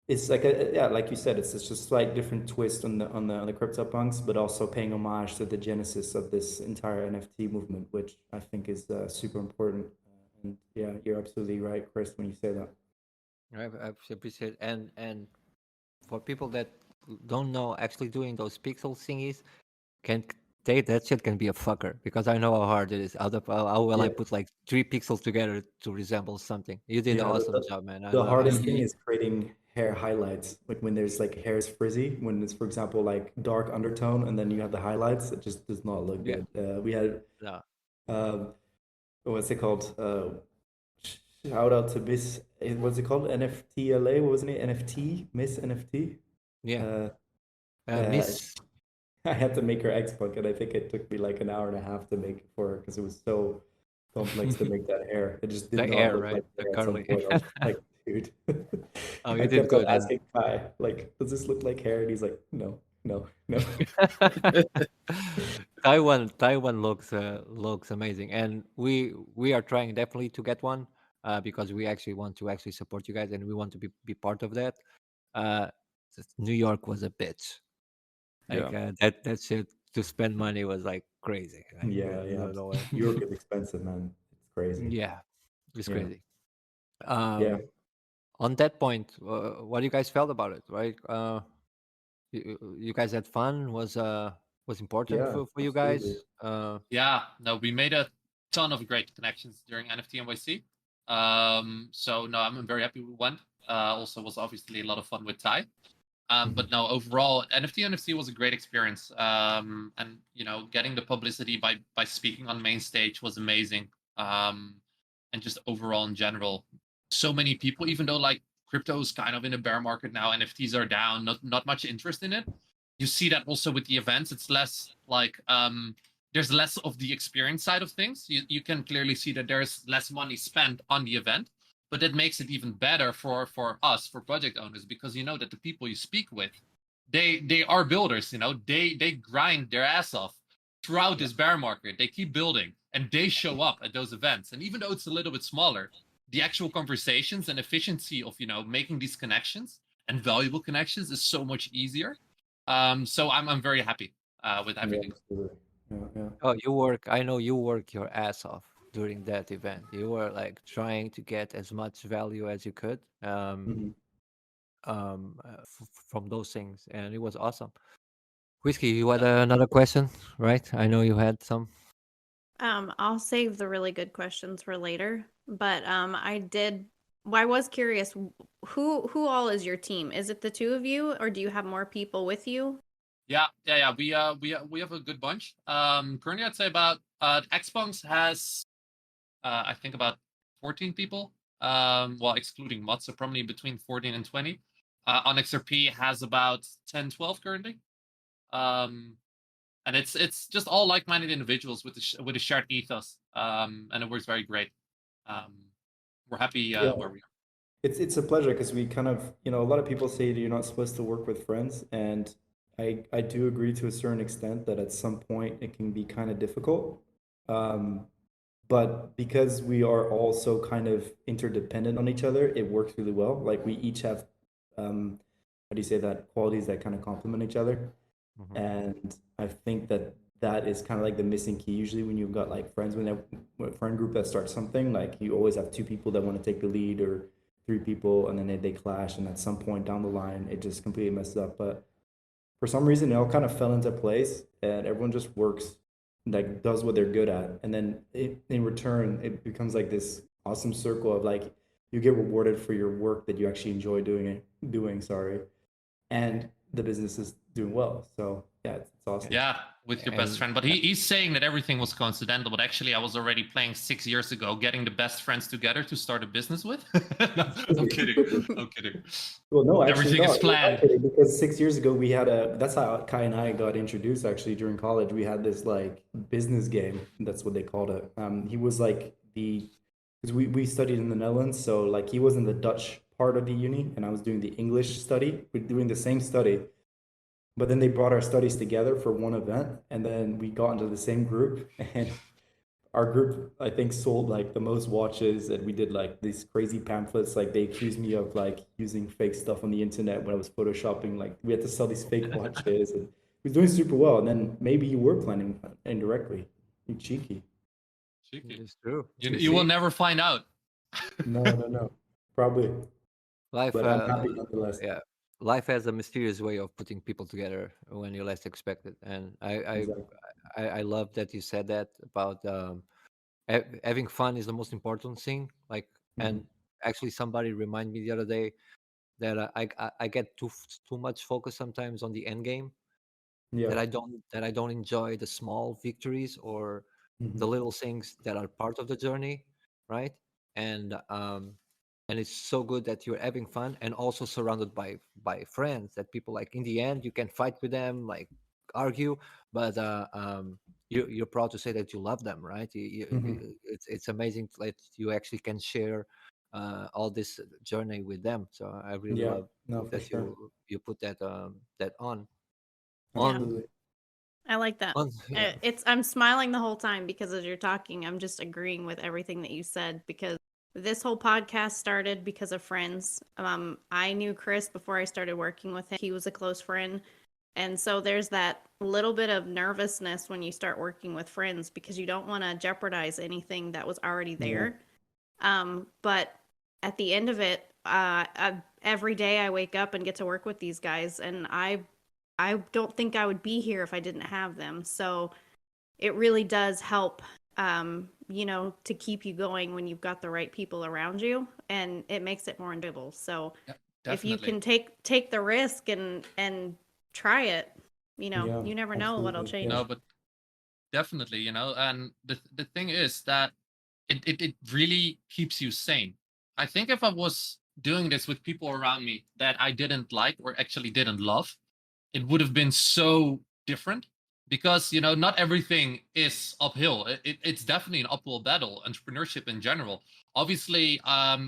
it's like yeah, like you said, it's just a slight different twist on the CryptoPunks, but also paying homage to the genesis of this entire NFT movement, which I think is super important. And yeah, you're absolutely right, Chris, when you say that. I appreciate it. And for people that don't know, actually doing those pixel thingies that shit can be a fucker because I know how hard it is. How well I Yeah. put like 3 pixels together to resemble something. You did an Yeah, awesome job, man. the hardest I thing is creating hair highlights. Like when there's like hair's frizzy, when it's for example like dark undertone, and then you have the highlights. It just does not look Yeah. good. We had no. what's it called? Shout out to Miss. What's it called? NFTLA. What wasn't it? NFT. Miss NFT. Yeah. Uh, Miss. I had to make her XPunk, and I think it took me like an hour and a half to make it for her because it was so complex to make that hair. It just did The not hair, look right? like The hair at some curly. point. I was like, dude. Oh, I you did kept on good. And asking Kai, like, does this look like hair? And he's like, no, no, no. Taiwan looks amazing, and we are trying definitely to get one because we actually want to actually support you guys, and we want to be part of that. Uh, New York was a bitch. Like Yeah. that shit to spend money was like crazy. Like Yeah, yeah. no way. New York is expensive, man. It's crazy. Yeah, it's Yeah, crazy. yeah, On that point, what you guys felt about it, right? You guys had fun. Was important yeah. for you Absolutely. guys. Yeah, no, we made a ton of great connections during NFT NYC. So no, I'm very happy we went. Also was obviously a lot of fun with Ty. But no, overall, NFT was a great experience. And getting the publicity by speaking on main stage was amazing. And just overall in general, so many people, even though like crypto is kind of in a bear market now, NFTs are down, not much interest in it. You see that also with the events. It's less like there's less of the experience side of things. You can clearly see that there's less money spent on the event, but that makes it even better for us, for project owners, because you know that the people you speak with, they are builders. They grind their ass off throughout this bear market. They keep building and they show up at those events. And even though it's a little bit smaller, the actual conversations and efficiency of making these connections and valuable connections is so much easier. So I'm very happy with Yeah, everything. absolutely. Yeah, yeah. Oh, I know you work your ass off during that event. You were like trying to get as much value as you could Mhm. from those things, and it was awesome. Whiskey, you had another question, right? I know you had some. I'll save the really good questions for later. But I was curious, who all is your team? Is it the two of you, or do you have more people with you? Yeah. We have a good bunch. Currently, I'd say about XPunks has I think about 14 people. Well, excluding mods, so probably between 14 and 20. On XRP has about 10, 12 currently. Um, And it's just all like-minded individuals with with a shared ethos, and it works very great. We're happy where we are. It's a pleasure because we kind of, a lot of people say that you're not supposed to work with friends, and I do agree to a certain extent that at some point it can be kind of difficult. Um, but because we are all so kind of interdependent on each other, it works really well. Like we each have, how do you say that, qualities that kind of complement each other. Mhm. And I think that that is kind of like the missing key. Usually, when you've got like friends, when a friend group that starts something, like you always have two people that want to take the lead, or three people, and then they clash, and at some point down the line, it just completely messes up. But for some reason, it all kind of fell into place, and everyone just works, like does what they're good at, and then in return, it becomes like this awesome circle of like you get rewarded for your work that you actually enjoy doing, sorry, and the business is doing well. So yeah, it's awesome. Yeah, with your best And friend. But he's saying that everything was coincidental. But actually, I was already playing 6 years ago, getting the best friends together to start a business with. No, I'm kidding. I'm kidding. Well, no, actually, Everything no, is I'm not planned. kidding, because 6 years ago we had that's how Kai and I got introduced actually during college. We had this like business game, that's what they called it. He was like because we studied in the Netherlands, so like he was in the Dutch part of the uni and I was doing the English study. We're doing the same study, but then they brought our studies together for one event, and then we got into the same group, and our group, I think, sold like the most watches, and we did like these crazy pamphlets. Like they accused me of like using fake stuff on the internet when I was photoshopping. Like we had to sell these fake watches, and we was doing super well. And then maybe you were planning indirectly. You cheeky. Cheeky. it's true. You will never find out. No, probably. Life, But I'm happy nonetheless. yeah, life has a mysterious way of putting people together when you least expect it. And Exactly. I love that you said that about having fun is the most important thing. Like, and Mhm. actually, somebody reminded me the other day that I get too much focus sometimes on the end game, Yeah. that I don't enjoy the small victories or the Mhm. little things that are part of the journey, right? And and it's so good that you're having fun and also surrounded by friends that people like. In the end, you can fight with them, like argue, but you're proud to say that you love them, right? Mhm. It's amazing that you actually can share all this journey with them. So I really Yeah. love No, for that sure. you put that that on Yeah. on Absolutely. I like that. yeah. I'm smiling the whole time because as you're talking, I'm just agreeing with everything that you said because this whole podcast started because of friends. I knew Chris before I started working with him. He was a close friend. And so there's that little bit of nervousness when you start working with friends because you don't want to jeopardize anything that was already Yeah. there. But at the end of it, every day I wake up and get to work with these guys, and I don't think I would be here if I didn't have them. So it really does help, to keep you going when you've got the right people around you, and it makes it more enjoyable. So Yep, if you definitely. can take the risk and try it, Yeah. you never know what'll Absolutely. change. Yeah. No, but definitely, and the thing is that it really keeps you sane. I think if I was doing this with people around me that I didn't like or actually didn't love, it would have been so different because not everything is uphill. It's definitely an uphill battle. Entrepreneurship in general, obviously,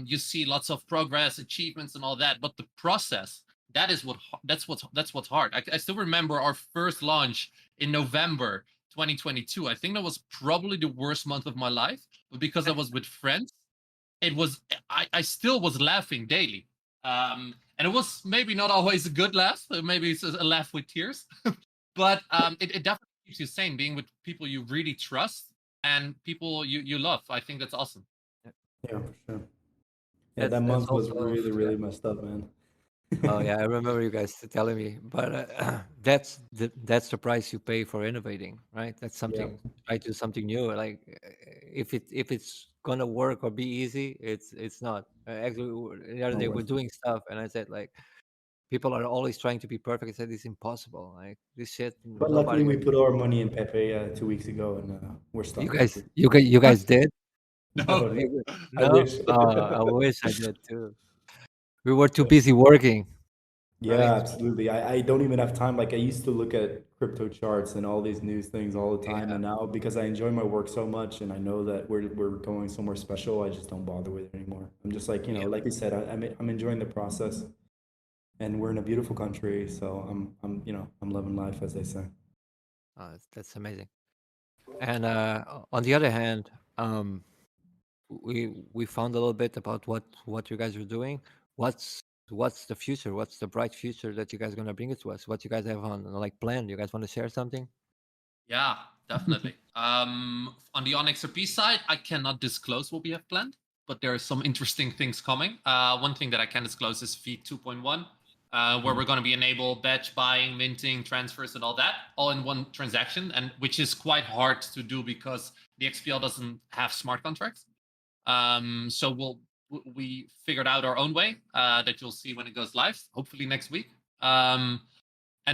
you see lots of progress, achievements, and all that, but the process, that's what's hard. I still remember our first launch in November 2022. I think that was probably the worst month of my life, but because I was with friends, it was I still was laughing daily. And it was maybe not always a good laugh. Maybe it's a laugh with tears, but it definitely keeps you sane being with people you really trust and people you love. I think that's awesome. Yeah, for sure. Yeah, that That's month was also really, yeah. really messed up, man. Oh yeah, I remember you guys telling me. But that's the price you pay for innovating, right? That's Yeah. something. Try to do something new. Like if it's gonna work or be easy, it's not. Actually, the other Not day we're worth it. doing stuff, and I said like people are always trying to be perfect. I said it's impossible. Like this shit, But luckily, nobody. we put our money in Pepe 2 weeks ago, and we're You stopped. guys, you guys did? No, No, no, I No, wish. I wish I did too. We were too Yeah. busy working. Yeah, right? absolutely. I don't even have time. Like I used to look at crypto charts and all these news things all the time, Yeah. and now because I enjoy my work so much and I know that we're going somewhere special, I just don't bother with it anymore. I'm just like, Yeah. like you said, I'm enjoying the process, and we're in a beautiful country, so I'm loving life, as they say. That's amazing. And on the other hand, we found a little bit about what you guys are doing. What's what's the future? What's the bright future that you guys are gonna bring it to us? What you guys have on like planned? You guys want to share something? Yeah, definitely. On the OnXRP side, I cannot disclose what we have planned, but there are some interesting things coming. One thing that I can disclose is feed 2.1, where we're going to be enable batch buying, minting, transfers, and all that, all in one transaction, and which is quite hard to do because the XPL doesn't have smart contracts. So we figured out our own way that you'll see when it goes live, hopefully next week. And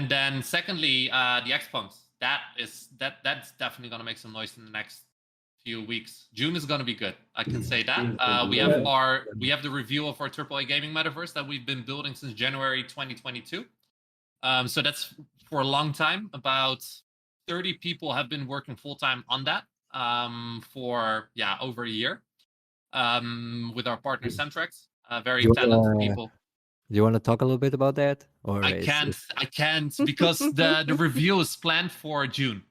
then secondly, the XPunks. That's definitely gonna make some noise in the next few weeks. June is gonna be good. I can say that. We have the review of our AAA gaming metaverse that we've been building since January 2022. So that's for a long time. About 30 people have been working full time on that for over a year with our partner Centrex. Very Do talented people. you want to talk a little bit about that, or I can't because the review is planned for June.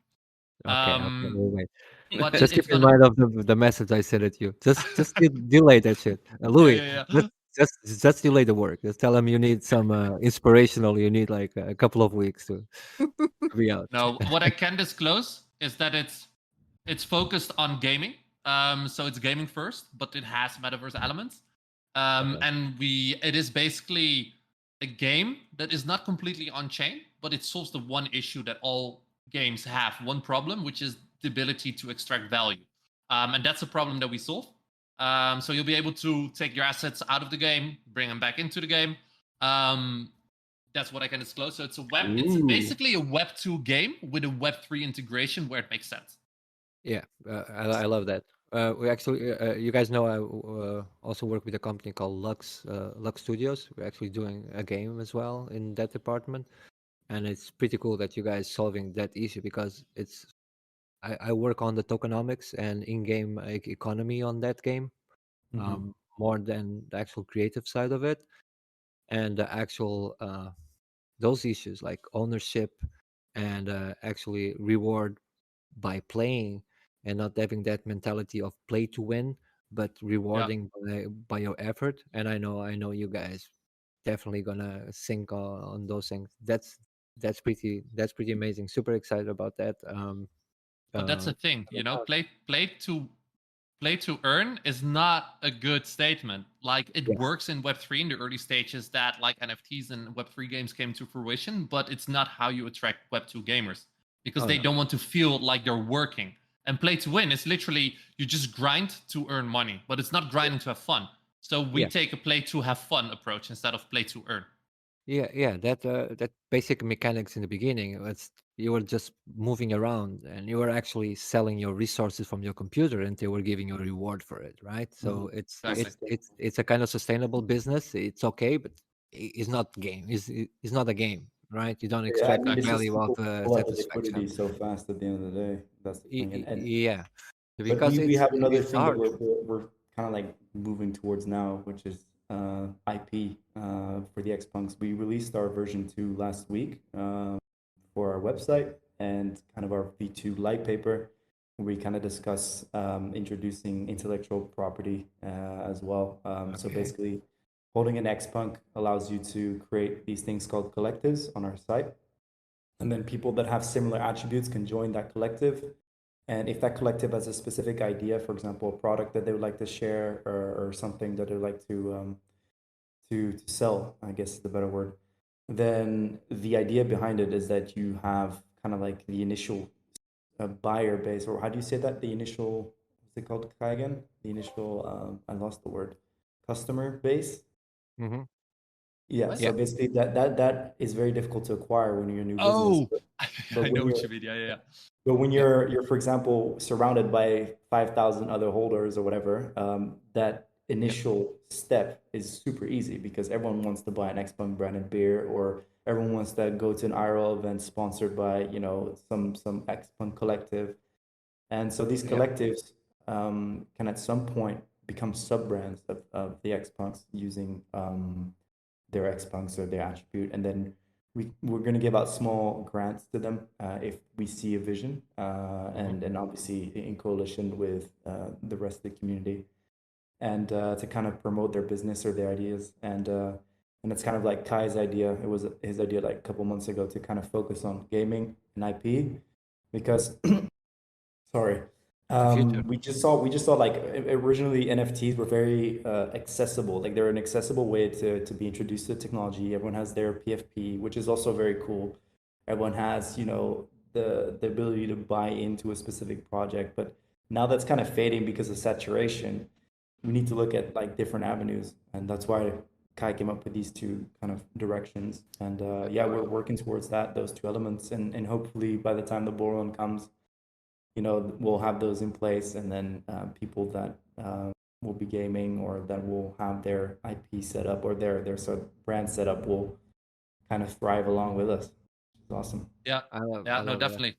okay? We'll wait. But Just keep it's in gonna. mind of the message I sent at you. Just delay that shit, Yeah, Louis. yeah, yeah. Just delay the work. Just tell him you need some inspirational. You need like a couple of weeks to be out. No, what I can disclose is that it's focused on gaming. So it's gaming first, but it has metaverse elements. And it is basically a game that is not completely on chain, but it solves the one issue that all games have, one problem, which is the ability to extract value. And that's a problem that we solve. So you'll be able to take your assets out of the game, bring them back into the game. That's what I can disclose. So it's basically a Web 2 game with a Web 3 integration where it makes sense. Yeah, I love that. We actually, you guys know, I also work with a company called Lux Studios. We're actually doing a game as well in that department, and it's pretty cool that you guys solving that issue because I work on the tokenomics and in-game economy on that game, more than the actual creative side of it, and the actual those issues like ownership and actually reward by playing and not having that mentality of play to win, but rewarding by your effort. And I know you guys definitely gonna sync on those things. That's pretty amazing. Super excited about that. But that's the Uh, thing, play to earn is not a good statement. Like it yeah. works in Web3 in the early stages that like NFTs and Web3 games came to fruition, but it's not how you attract Web2 gamers because Oh, they no. don't want to feel like they're working. And play to win is literally you just grind to earn money, but it's not grinding to have fun. So we Yeah. take a play to have fun approach instead of play to earn. Yeah. That basic mechanics in the beginning. You were just moving around, and you were actually selling your resources from your computer, and they were giving you a reward for it, right? So Exactly. it's a kind of sustainable business. It's okay, but it's not game. It's not a game, right? You don't Yeah, I extract mean, it's just value of people pull out the satisfaction. liquidity so fast at the end of the day. That's the thing. And Yeah, but because we have another it's thing that hard. we're kind of like moving towards now, which is IP for the XPunks. We released our version 2 last week for our website and kind of our V2 light paper. We kind of discuss introducing intellectual property as well. So Okay. basically, holding an XPunk allows you to create these things called collectives on our site. And then people that have similar attributes can join that collective. And if that collective has a specific idea, for example, a product that they would like to share or something that they would like to sell, I guess is the better word, then the idea behind it is that you have kind of like the initial buyer base, or how do you say that? The initial, what's it called, Kai, again? The initial, I lost the word, customer base. Mm-hmm. Yeah, What? so Yeah. basically that is very difficult to acquire when you're a new business. Oh, But I know when what you're you mean. Yeah. but when Yeah. you're for example surrounded by 5,000 other holders or whatever, that initial step is super easy because everyone wants to buy an XPunk branded beer, or everyone wants to go to an IRL event sponsored by, you know, some XPunk collective. And so these Yeah. collectives can at some point become sub brands of the XPunks using their XPunks or their attribute, and then we're going to give out small grants to them if we see a vision, and obviously in coalition with the rest of the community, and to kind of promote their business or their ideas. And it's kind of like Kai's idea. It was his idea like a couple months ago to kind of focus on gaming and IP, because sorry. Future. We just saw like originally NFTs were very accessible. Like they're an accessible way to be introduced to technology. Everyone has their PFP, which is also very cool. Everyone has, you know, the ability to buy into a specific project. But now that's kind of fading because of saturation. We need to look at like different avenues, and that's why Kai came up with these two kind of directions. And yeah, we're working towards those two elements, and hopefully by the time the bull run comes, you know, we'll have those in place, and then people that will be gaming or that will have their IP set up or their sort of brand set up will kind of thrive along with us. It's awesome. Yeah, I love no, that. definitely.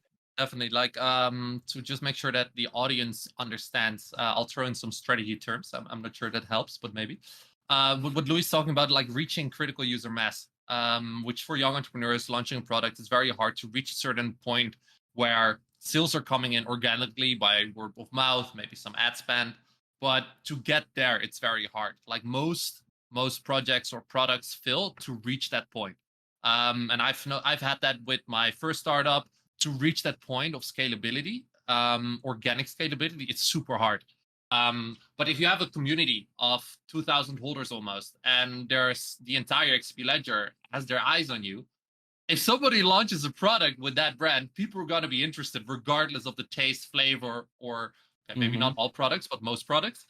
Like, to just make sure that the audience understands, I'll throw in some strategy terms. I'm not sure that helps, but maybe. What Louis is talking about, like reaching critical user mass, which for young entrepreneurs launching a product is very hard to reach a certain point where sales are coming in organically by word of mouth, maybe some ad spend, but to get there, it's very hard. Like most projects or products fail to reach that point. And I've had that with my first startup. To reach that point of scalability, organic scalability, it's super hard. But if you have a community of 2,000 holders almost, and there's the entire XP Ledger has their eyes on you, if somebody launches a product with that brand, people are going to be interested regardless of the taste, flavor, or maybe not all products, but most products.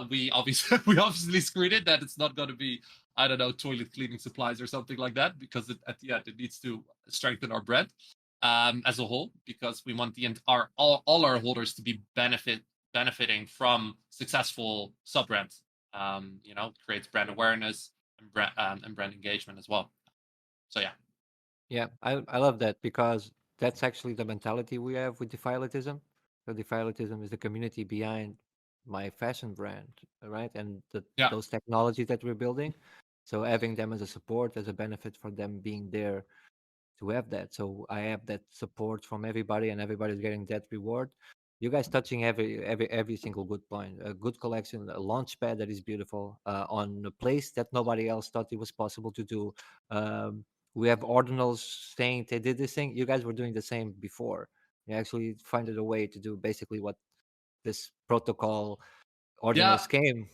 We obviously screen it that it's not going to be, I don't know, toilet cleaning supplies or something like that, because at the end it needs to strengthen our brand as a whole, because we want all our holders to be benefiting from successful sub brands. You know, creates brand awareness and brand engagement as well. So yeah. Yeah, I love that, because that's actually the mentality we have with Defiletism. So Defiletism is the community behind my fashion brand, right? And Yeah. those technologies that we're building. So having them as a support, as a benefit for them being there to have that. So I have that support from everybody, and everybody's getting that reward. You guys touching every single good point. A good collection, a launch pad that is beautiful, on a place that nobody else thought it was possible to do. Um, we have ordinals saying they did this thing. You guys were doing the same before. You actually find it a way to do basically what this protocol ordinals came.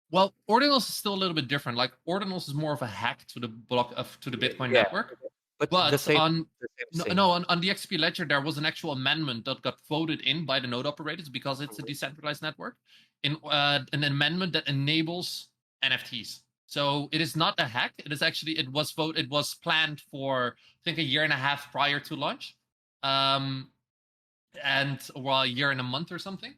Well, ordinals is still a little bit different. Like ordinals is more of a hack to the Bitcoin Yeah, network. but But the same, on the same no, thing. on the XP Ledger, there was an actual amendment that got voted in by the node operators because it's a decentralized network. In an amendment that enables NFTs. So it is not a hack. It is actually it was planned for I think a year and a half prior to launch, and well, a year and a month or something.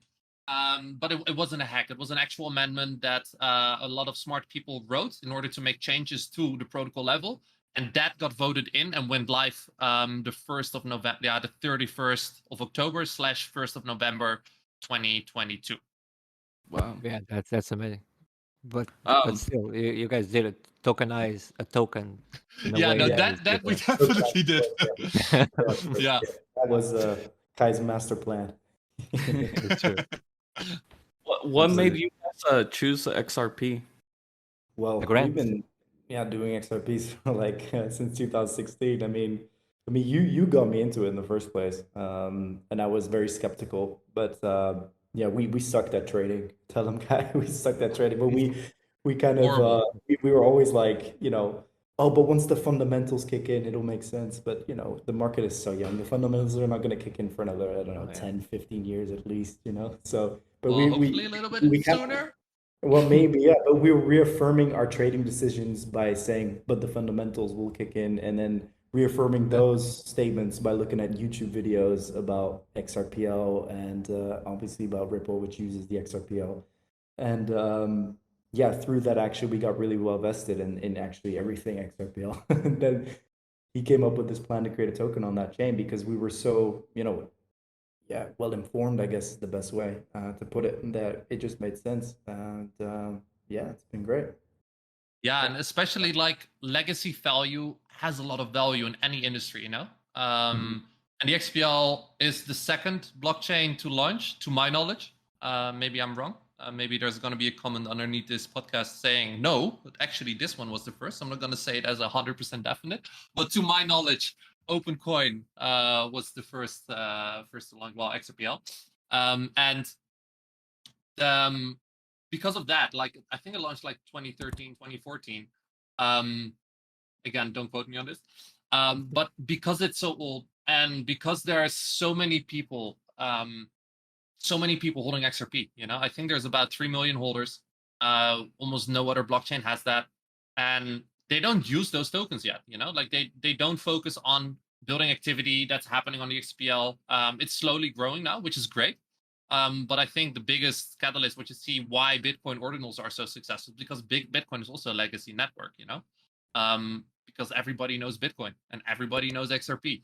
But it wasn't a hack. It was an actual amendment that a lot of smart people wrote in order to make changes to the protocol level, and that got voted in and went live the 1st of November, the 31st of October / 1st of November, 2022. Wow. Yeah, that's amazing. But Um, still, you guys did it. Tokenize a token in a Yeah, way no, that is that we different. definitely did. Yeah. That was Kai's master plan. It's true. what made Absolutely. you guys choose the XRP? Well, The we've grant. been doing XRPs for like since 2016. I mean, you got me into it in the first place, and I was very skeptical. But yeah, we sucked at trading. Tell them, guy, we sucked at trading. But we kind of Horrible. we were always like, you know, oh, but once the fundamentals kick in, it'll make sense. But you know, the market is so young. The fundamentals are not going to kick in for another, I don't know, Oh, yeah. 10, 15 years at least. You know, so but Well, hopefully a little bit we kind of, sooner. well, maybe, yeah, but we're reaffirming our trading decisions by saying, but the fundamentals will kick in, and then reaffirming those statements by looking at YouTube videos about XRPL and obviously about Ripple, which uses the XRPL. And yeah, through that actually we got really well vested in actually everything XRPL. And then he came up with this plan to create a token on that chain because we were so, yeah, well informed, I guess is the best way to put it, and that it just made sense. And yeah, it's been great. Yeah, and especially like legacy value has a lot of value in any industry, you know. And the XPL is the second blockchain to launch, to my knowledge. Maybe I'm wrong. Maybe there's going to be a comment underneath this podcast saying no, but actually this one was the first. I'm not going to say it as 100% definite, but to my knowledge, OpenCoin was the first to launch. Well, XRPL, and because of that, like I think it launched like 2013, 2014. Again, don't quote me on this. But because it's so old and because there are so many people holding XRP, I think there's about 3 million holders. Almost no other blockchain has that. And they don't use those tokens yet, like they don't focus on building activity that's happening on the XPL. It's slowly growing now, which is great. But I think the biggest catalyst, which is see why Bitcoin ordinals are so successful, because Bitcoin is also a legacy network, because everybody knows Bitcoin and everybody knows XRP.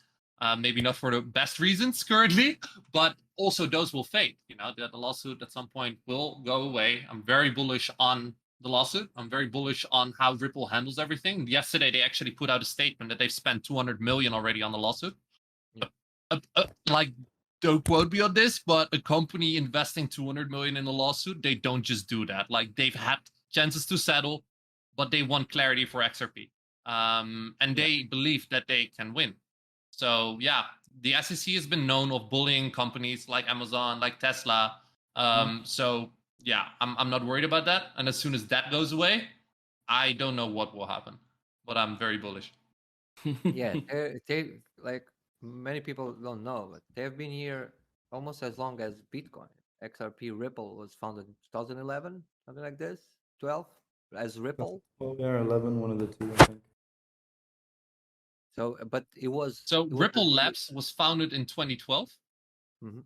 Maybe not for the best reasons currently, but also those will fade. That the lawsuit at some point will go away. I'm very bullish on the lawsuit. I'm very bullish on how Ripple handles everything. Yesterday, they actually put out a statement that they've spent 200 million already on the lawsuit. Like, don't quote me on this, but a company investing 200 million in a lawsuit, they don't just do that. Like, they've had chances to settle, but they want clarity for XRP. And they believe that they can win. So yeah, the SEC has been known of bullying companies like Amazon, like Tesla. So yeah, I'm not worried about that. And as soon as that goes away, I don't know what will happen, but I'm very bullish. Yeah, they like many people don't know, but they've been here almost as long as Bitcoin. XRP Ripple was founded in 2011, something like this, 12 as Ripple. Oh, yeah, 11, one of the two, I think. So, but it was Ripple Labs was founded in 2012.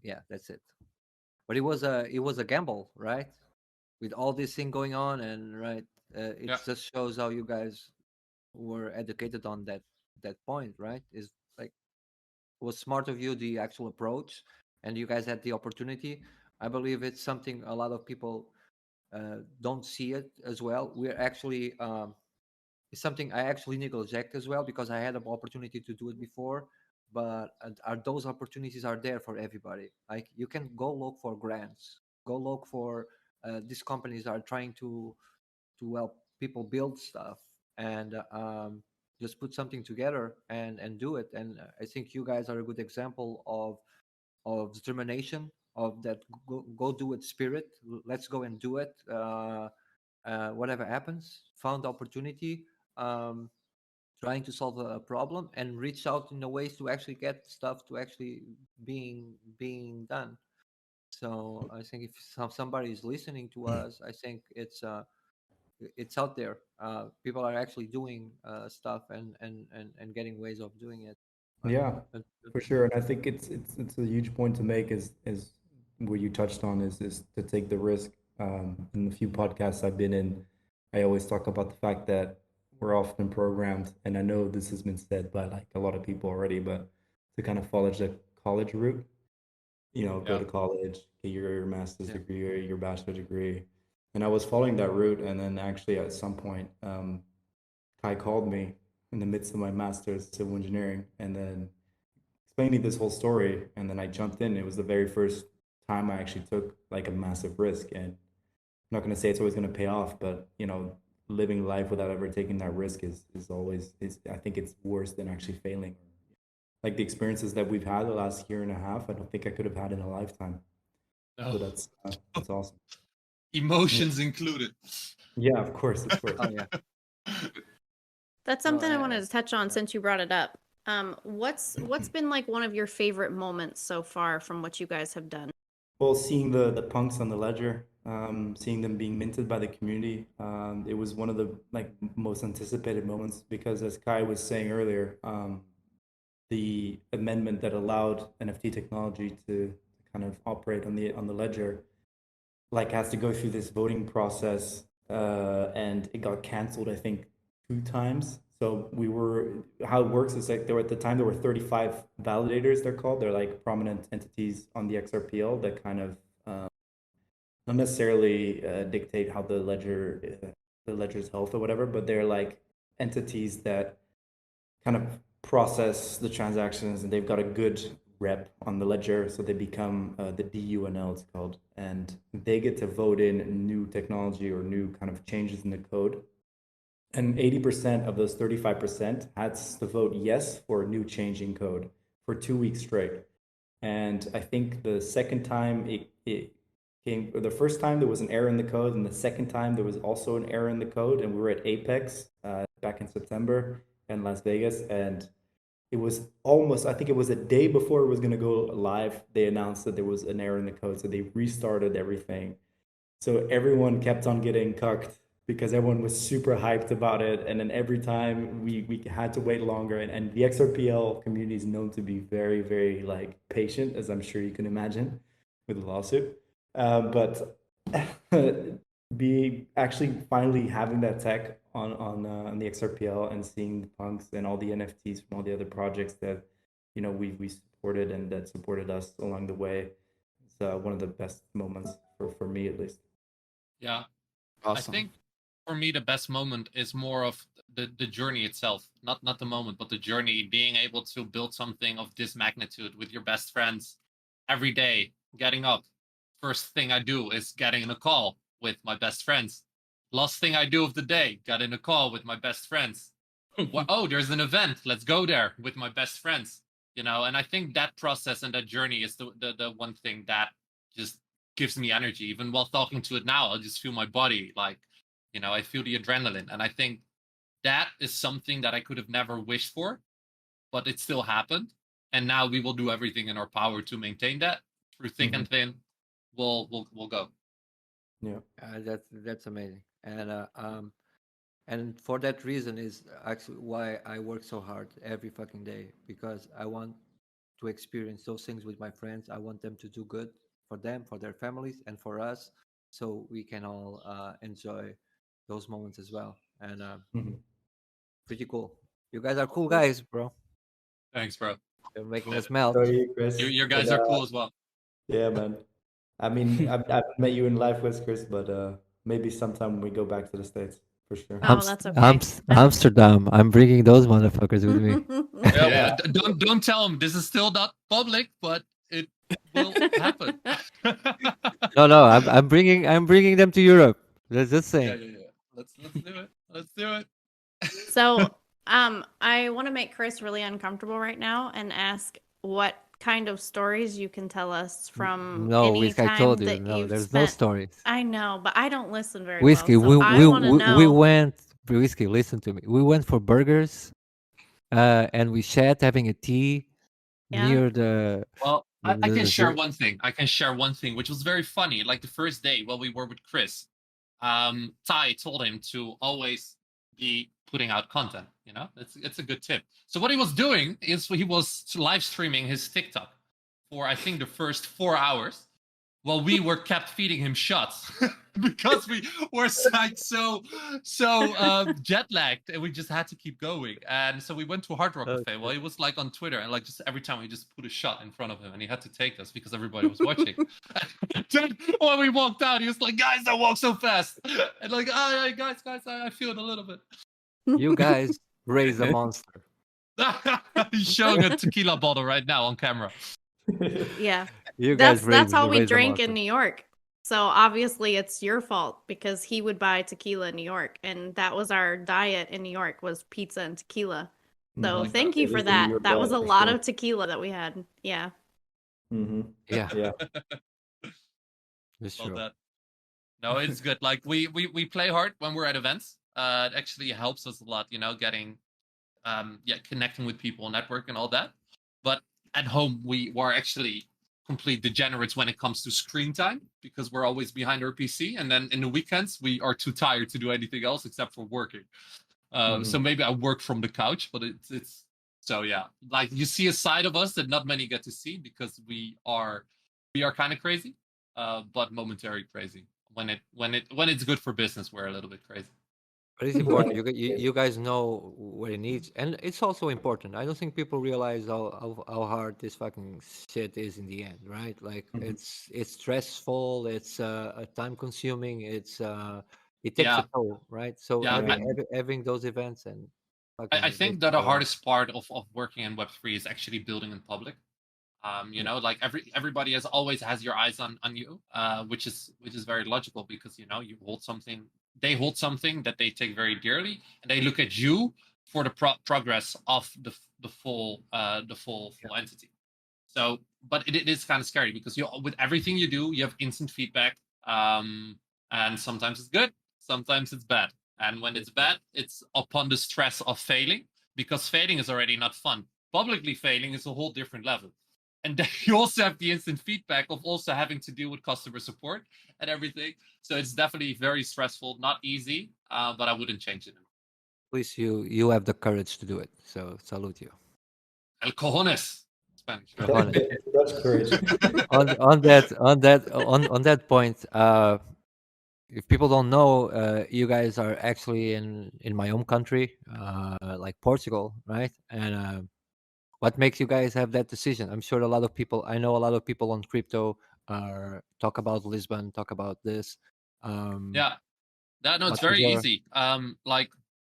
Yeah, that's it. But it was a gamble, right? With all this thing going on, and right, it just shows how you guys were educated on that point, right? Is like it was smart of you, the actual approach, and you guys had the opportunity. I believe it's something a lot of people don't see it as well. We're actually it's something I actually neglect as well because I had an opportunity to do it before. But those opportunities are there for everybody. Like you can go look for grants, go look for these companies are trying to help people build stuff and just put something together and do it. And I think you guys are a good example of determination, of that go do it spirit. Let's go and do it. Whatever happens, found opportunity, trying to solve a problem, and reach out in the ways to actually get stuff to actually being done. So I think if somebody is listening to us, I think it's out there. People are actually doing stuff and getting ways of doing it. Yeah, for sure. And I think it's a huge point to make is what you touched on is to take the risk. In the few podcasts I've been in, I always talk about the fact that we're often programmed, and I know this has been said by like a lot of people already, but to kind of follow the college route, go to college, get your master's degree or your bachelor degree. And I was following that route, and then actually at some point, Kai called me in the midst of my master's civil engineering, and then explained me this whole story. And then I jumped in. It was the very first time I actually took like a massive risk. And I'm not going to say it's always going to pay off, but living life without ever taking that risk is always I think it's worse than actually failing. Like the experiences that we've had the last year and a half, I don't think I could have had in a lifetime. So that's awesome. Emotions included. Yeah, of course. Oh yeah. That's something I wanted to touch on since you brought it up. What's been like one of your favorite moments so far from what you guys have done? Well, seeing the punks on the ledger, seeing them being minted by the community, it was one of the like most anticipated moments because, as Kai was saying earlier, the amendment that allowed NFT technology to kind of operate on the ledger, like has to go through this voting process and it got canceled, I think, 2 times. So how it works is like at the time there were 35 validators, they're called. They're like prominent entities on the XRPL that kind of not necessarily dictate how the ledger's health or whatever, but they're like entities that kind of process the transactions, and they've got a good rep on the ledger, so they become the DUNL, it's called, and they get to vote in new technology or new kind of changes in the code. And 80% of those 35% has to vote yes for a new changing code for 2 weeks straight. And I think the second time it came, or the first time there was an error in the code, and the second time there was also an error in the code, and we were at Apex back in September in Las Vegas, and it was almost, I think it was a day before it was going to go live, they announced that there was an error in the code, so they restarted everything. So everyone kept on getting cucked because everyone was super hyped about it, and then every time we had to wait longer, and the XRPL community is known to be very, very like patient, as I'm sure you can imagine with the lawsuit. But be actually finally having that tech on the XRPL and seeing the punks and all the NFTs from all the other projects that we supported and that supported us along the way. It's one of the best moments for me, at least. Yeah. Awesome. I think for me the best moment is more of the journey itself, not the moment, but the journey. Being able to build something of this magnitude with your best friends every day, getting up. First thing I do is getting in a call with my best friends. Last thing I do of the day, got in a call with my best friends. Oh, there's an event. Let's go there with my best friends. And I think that process and that journey is the one thing that just gives me energy. Even while talking to it now, I just feel my body like, I feel the adrenaline. And I think that is something that I could have never wished for, but it still happened. And now we will do everything in our power to maintain that through thick and thin. We'll go. Yeah. That's amazing. And for that reason is actually why I work so hard every fucking day, because I want to experience those things with my friends. I want them to do good for them, for their families, and for us, so we can all enjoy those moments as well. And pretty cool. You guys are cool guys, bro. Thanks, bro. You're making us melt. So you, Chris. Your guys are cool as well. Yeah, man. I mean, I've met you in life, with Chris, but maybe sometime when we go back to the States, for sure. Oh, that's okay. Amsterdam. I'm bringing those motherfuckers with me. Yeah. Don't tell them this is still not public, but it will happen. No. I'm bringing them to Europe. Let's just say. Yeah. Let's do it. Let's do it. So, I want to make Chris really uncomfortable right now and ask what kind of stories you can tell us from No, any Whiskey, I time told you. that No, you've there's no spent. stories. I know, but I don't listen very Whiskey, well. So I want to know. we went. Whiskey, listen to me. We went for burgers, and we sat having a tea Yeah. near the. Well, I the can share zoo. one thing. which was very funny. Like the first day while we were with Chris, Ty told him to always be putting out content. It's a good tip. So what he was doing is he was live streaming his TikTok for I think the first 4 hours, while we were kept feeding him shots because we were like so jet lagged, and we just had to keep going. And so we went to Hard Rock Cafe. Well, he was like on Twitter, and like just every time we just put a shot in front of him, and he had to take us because everybody was watching. Then when we walked out, he was like, "Guys, don't walk so fast." And like, "Oh, yeah, guys, I feel it a little bit." You guys raise a monster. He's showing a tequila bottle right now on camera. Yeah. You guys That's how we raise a drank in monster. New York. So obviously it's your fault because he would buy tequila in New York, and that was our diet in New York was pizza and tequila. So Mhm. thank you It for is a New that. York That was a diet, for lot sure. of tequila that we had. Yeah. Yeah, Yeah. it's Well true. done. No, it's good. Like we play hard when we're at events. It actually helps us a lot, getting connecting with people, network and all that. But at home we are actually complete degenerates when it comes to screen time because we're always behind our PC, and then in the weekends we are too tired to do anything else except for working. So maybe I work from the couch, but it's so yeah. Like you see a side of us that not many get to see because we are kind of crazy, but momentary crazy when it's good for business, we're a little bit crazy. But it's important. You guys know what it needs, and it's also important. I don't think people realize how hard this fucking shit is in the end, right? Like it's stressful. It's time consuming. It takes a Yeah. toll, right? So Yeah, having those events and I fucking think that the hardest part of working in Web3 is actually building in public. You know, like everybody always has your eyes on you, which is very logical because you know you hold something, they hold something that they take very dearly, and they look at you for the progress of the full entity. So, but it is kind of scary because you with everything you do, you have instant feedback, and sometimes it's good, sometimes it's bad, and when it's bad, it's upon the stress of failing because failing is already not fun. Publicly failing is a whole different level. And then you also have the instant feedback of also having to deal with customer support and everything. So it's definitely very stressful, not easy, but I wouldn't change it. At least you have the courage to do it. So salute you. El cojones, Spanish. Cojones. That's courage. On that point, if people don't know, you guys are actually in my home country, like Portugal, right? And what makes you guys have that decision? I'm sure I know a lot of people on crypto talk about Lisbon, talk about this. Yeah, no, it's What was very your easy. Like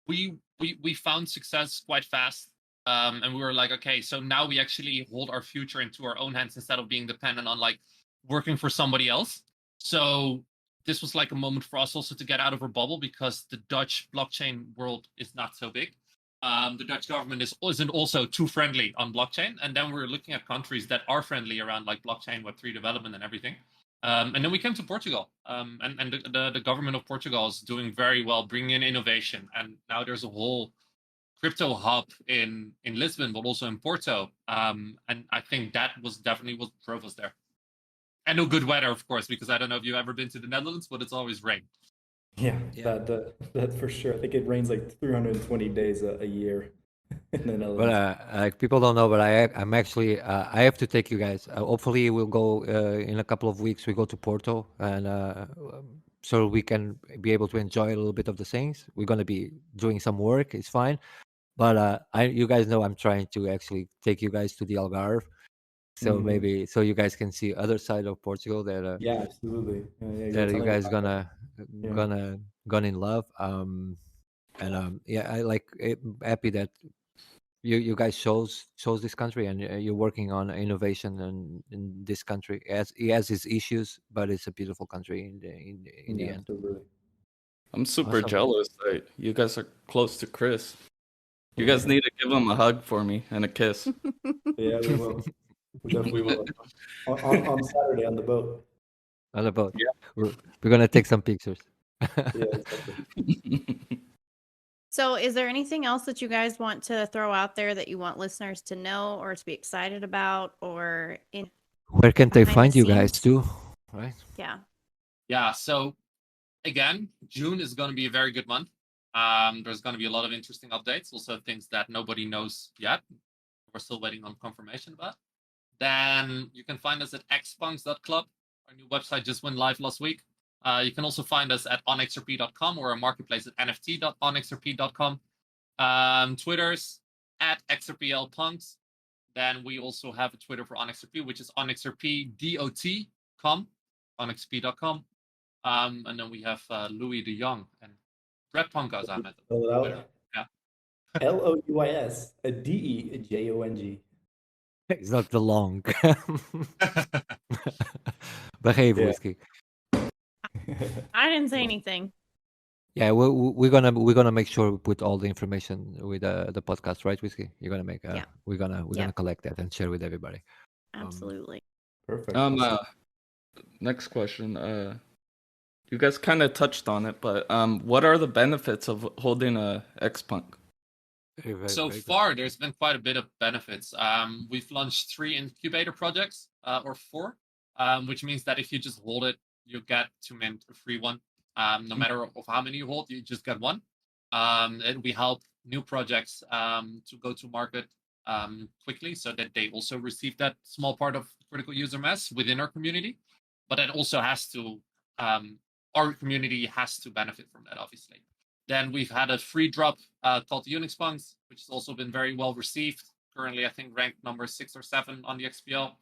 we found success quite fast. And we were like, okay, so now we actually hold our future into our own hands instead of being dependent on like working for somebody else. So this was like a moment for us also to get out of our bubble because the Dutch blockchain world is not so big. The Dutch government isn't also too friendly on blockchain. And then we're looking at countries that are friendly around like blockchain, Web3 development and everything. And then we came to Portugal, and the government of Portugal is doing very well, bringing in innovation. And now there's a whole crypto hub in Lisbon, but also in Porto. And I think that was definitely what drove us there. And no good weather, of course, because I don't know if you've ever been to the Netherlands, but it's always rain. Yeah, Yeah. that for sure. I think it rains like 320 days a year in the But Netherlands. like people don't know, but I'm actually I have to take you guys. Hopefully, we'll go in a couple of weeks. We go to Porto, and so we can be able to enjoy a little bit of the things. We're gonna be doing some work. It's fine, but you guys know I'm trying to actually take you guys to the Algarve, so maybe so you guys can see other side of Portugal Yeah, absolutely. Yeah, you were that you telling me guys about that. Yeah. gonna in love. And yeah, I like happy that you guys shows this country and you're working on innovation and in this country. It has its issues, but it's a beautiful country in the Yeah, end. absolutely. I'm super Awesome. jealous that you guys are close to Chris. You guys need to give him a hug for me and a kiss. Yeah, we will. We definitely will. On Saturday on the boat. All about. Yeah. We're gonna take some pictures. Yeah, exactly. So, is there anything else that you guys want to throw out there that you want listeners to know or to be excited about, or in Where can they behind the find you guys scenes? too? Right. Yeah. Yeah. So again, June is going to be a very good month. There's going to be a lot of interesting updates, also things that nobody knows yet. We're still waiting on confirmation about. Then you can find us at xpunks.club. Our new website just went live last week. You can also find us at onxrp.com or our marketplace at nft.onxrp.com. Twitter's at xrplpunks. Then we also have a Twitter for onxrp, which is onxrp.com, onxrp.com. And then we have Louis de Jong and Brett Punkos on it. Spell it out. Yeah. LOUISDEJONG. It's not the long. Behave, Yeah. whiskey. I didn't say anything. Yeah, we're gonna make sure we put all the information with the podcast, right, whiskey? You're gonna make Yeah. we're gonna collect that and share with everybody. Absolutely. Perfect. Next question. You guys kind of touched on it, but what are the benefits of holding a XPunk? So far, there's been quite a bit of benefits. We've launched 3 incubator projects, or 4, which means that if you just hold it, you get to mint a free one. No matter of how many you hold, you just get one. And we help new projects to go to market quickly so that they also receive that small part of critical user mass within our community. But that also has to our community has to benefit from that, obviously. Then we've had a free drop called the XPunks, which has also been very well received. Currently, I think ranked number 6 or 7 on the XPL in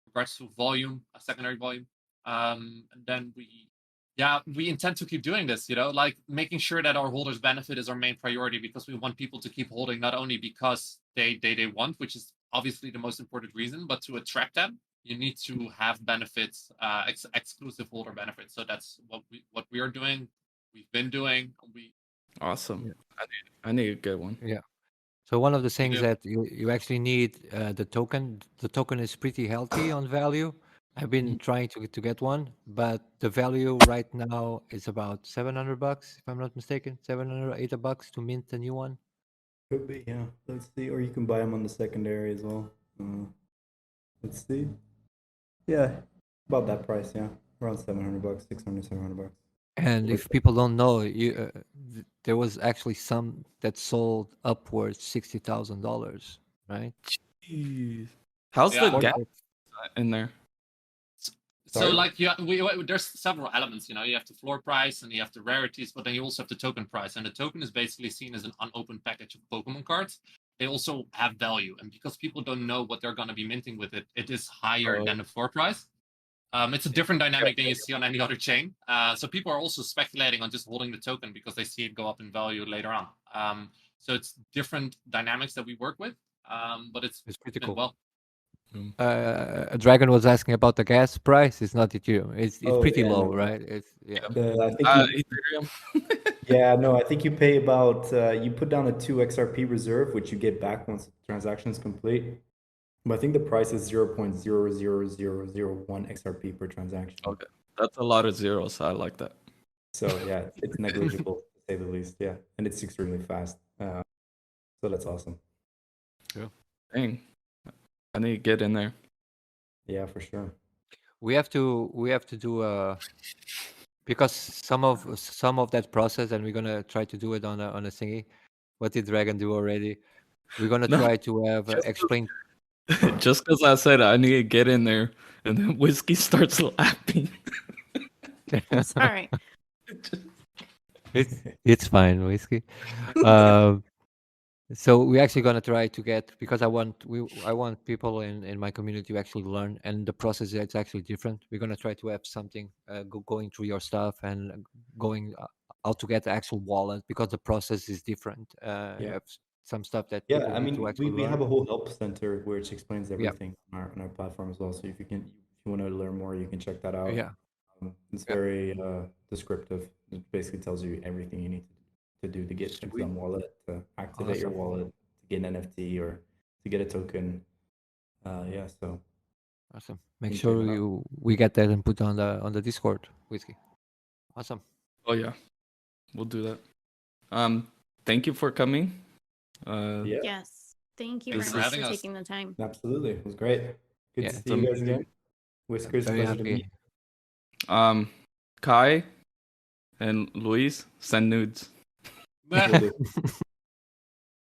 regards to volume, secondary volume. And then we intend to keep doing this, like making sure that our holders benefit is our main priority, because we want people to keep holding, not only because they want, which is obviously the most important reason, but to attract them, you need to have benefits, exclusive holder benefits. So that's what we are doing. We've been doing. Awesome. Yeah. I need a good one. Yeah. So one of the things do. that you actually need the token. The token is pretty healthy on value. I've been trying to get one, but the value right now is about $700, if I'm not mistaken. 700, $8 to mint a new one. Could be, yeah. Let's see. Or you can buy them on the secondary as well. Let's see. Yeah, about that price, yeah. Around $700, 600, $700. And Looks if people don't know, there was actually some that sold upwards $60,000, right? Jeez. How's Yeah. the gap Forty- in there? So Sorry? like there's several elements, you have the floor price and you have the rarities, but then you also have the token price, and the token is basically seen as an unopened package of Pokemon cards. They also have value, and because people don't know what they're going to be minting with it, it is higher Oh. than the floor price. It's a different dynamic than you see on any other chain. So people are also speculating on just holding the token because they see it go up in value later on. So it's different dynamics that we work with, but it's It's pretty been cool. well. Dragon was asking about the gas price. It's not Ethereum. It's Oh, pretty yeah, low, no. right? It's yeah. I think you, Ethereum. yeah, no, I think you pay about, you put down a 2 XRP reserve, which you get back once the transaction is complete. But I think the price is 0.00001 XRP per transaction. Okay. That's a lot of zeros. I like that. So yeah, it's negligible to say the least. Yeah, and it's extremely fast. So that's awesome. Dang. I need to get in there. Yeah, for sure. We have to do because some of that process, and we're gonna try to do it on a thingy. What did Dragon do already? We're gonna No, try to have just- explain. Just because I said I need to get in there, and then Whiskey starts laughing. Sorry. It's fine, Whiskey. So we're actually gonna try to get, because I want people in my community to actually learn, and the process is actually different. We're gonna try to have something going through your stuff and going how to get the actual wallet, because the process is different. You have some stuff that Yeah, people I need to mean, actually we learn. have a whole help center which explains Yeah. everything on our platform as well. So if you want to learn more, you can check that out. Yeah. It's Yeah. very descriptive. It basically tells you everything you need to do to get into the wallet, to activate your Awesome. wallet, to get an NFT or to get a token. Yeah, so Awesome. Make can sure check it out. we get that and put on the Discord, Whiskey. Awesome. Oh yeah, we'll do that. Thank you for coming. Yeah, Yes. Thank you Thanks very for much having for us. taking the time. absolutely. It was great. Good Yeah, to it's see you guys amazing. again. Whiskers, Very pleasure to happy. meet. Kai and Luis, send nudes. Will do.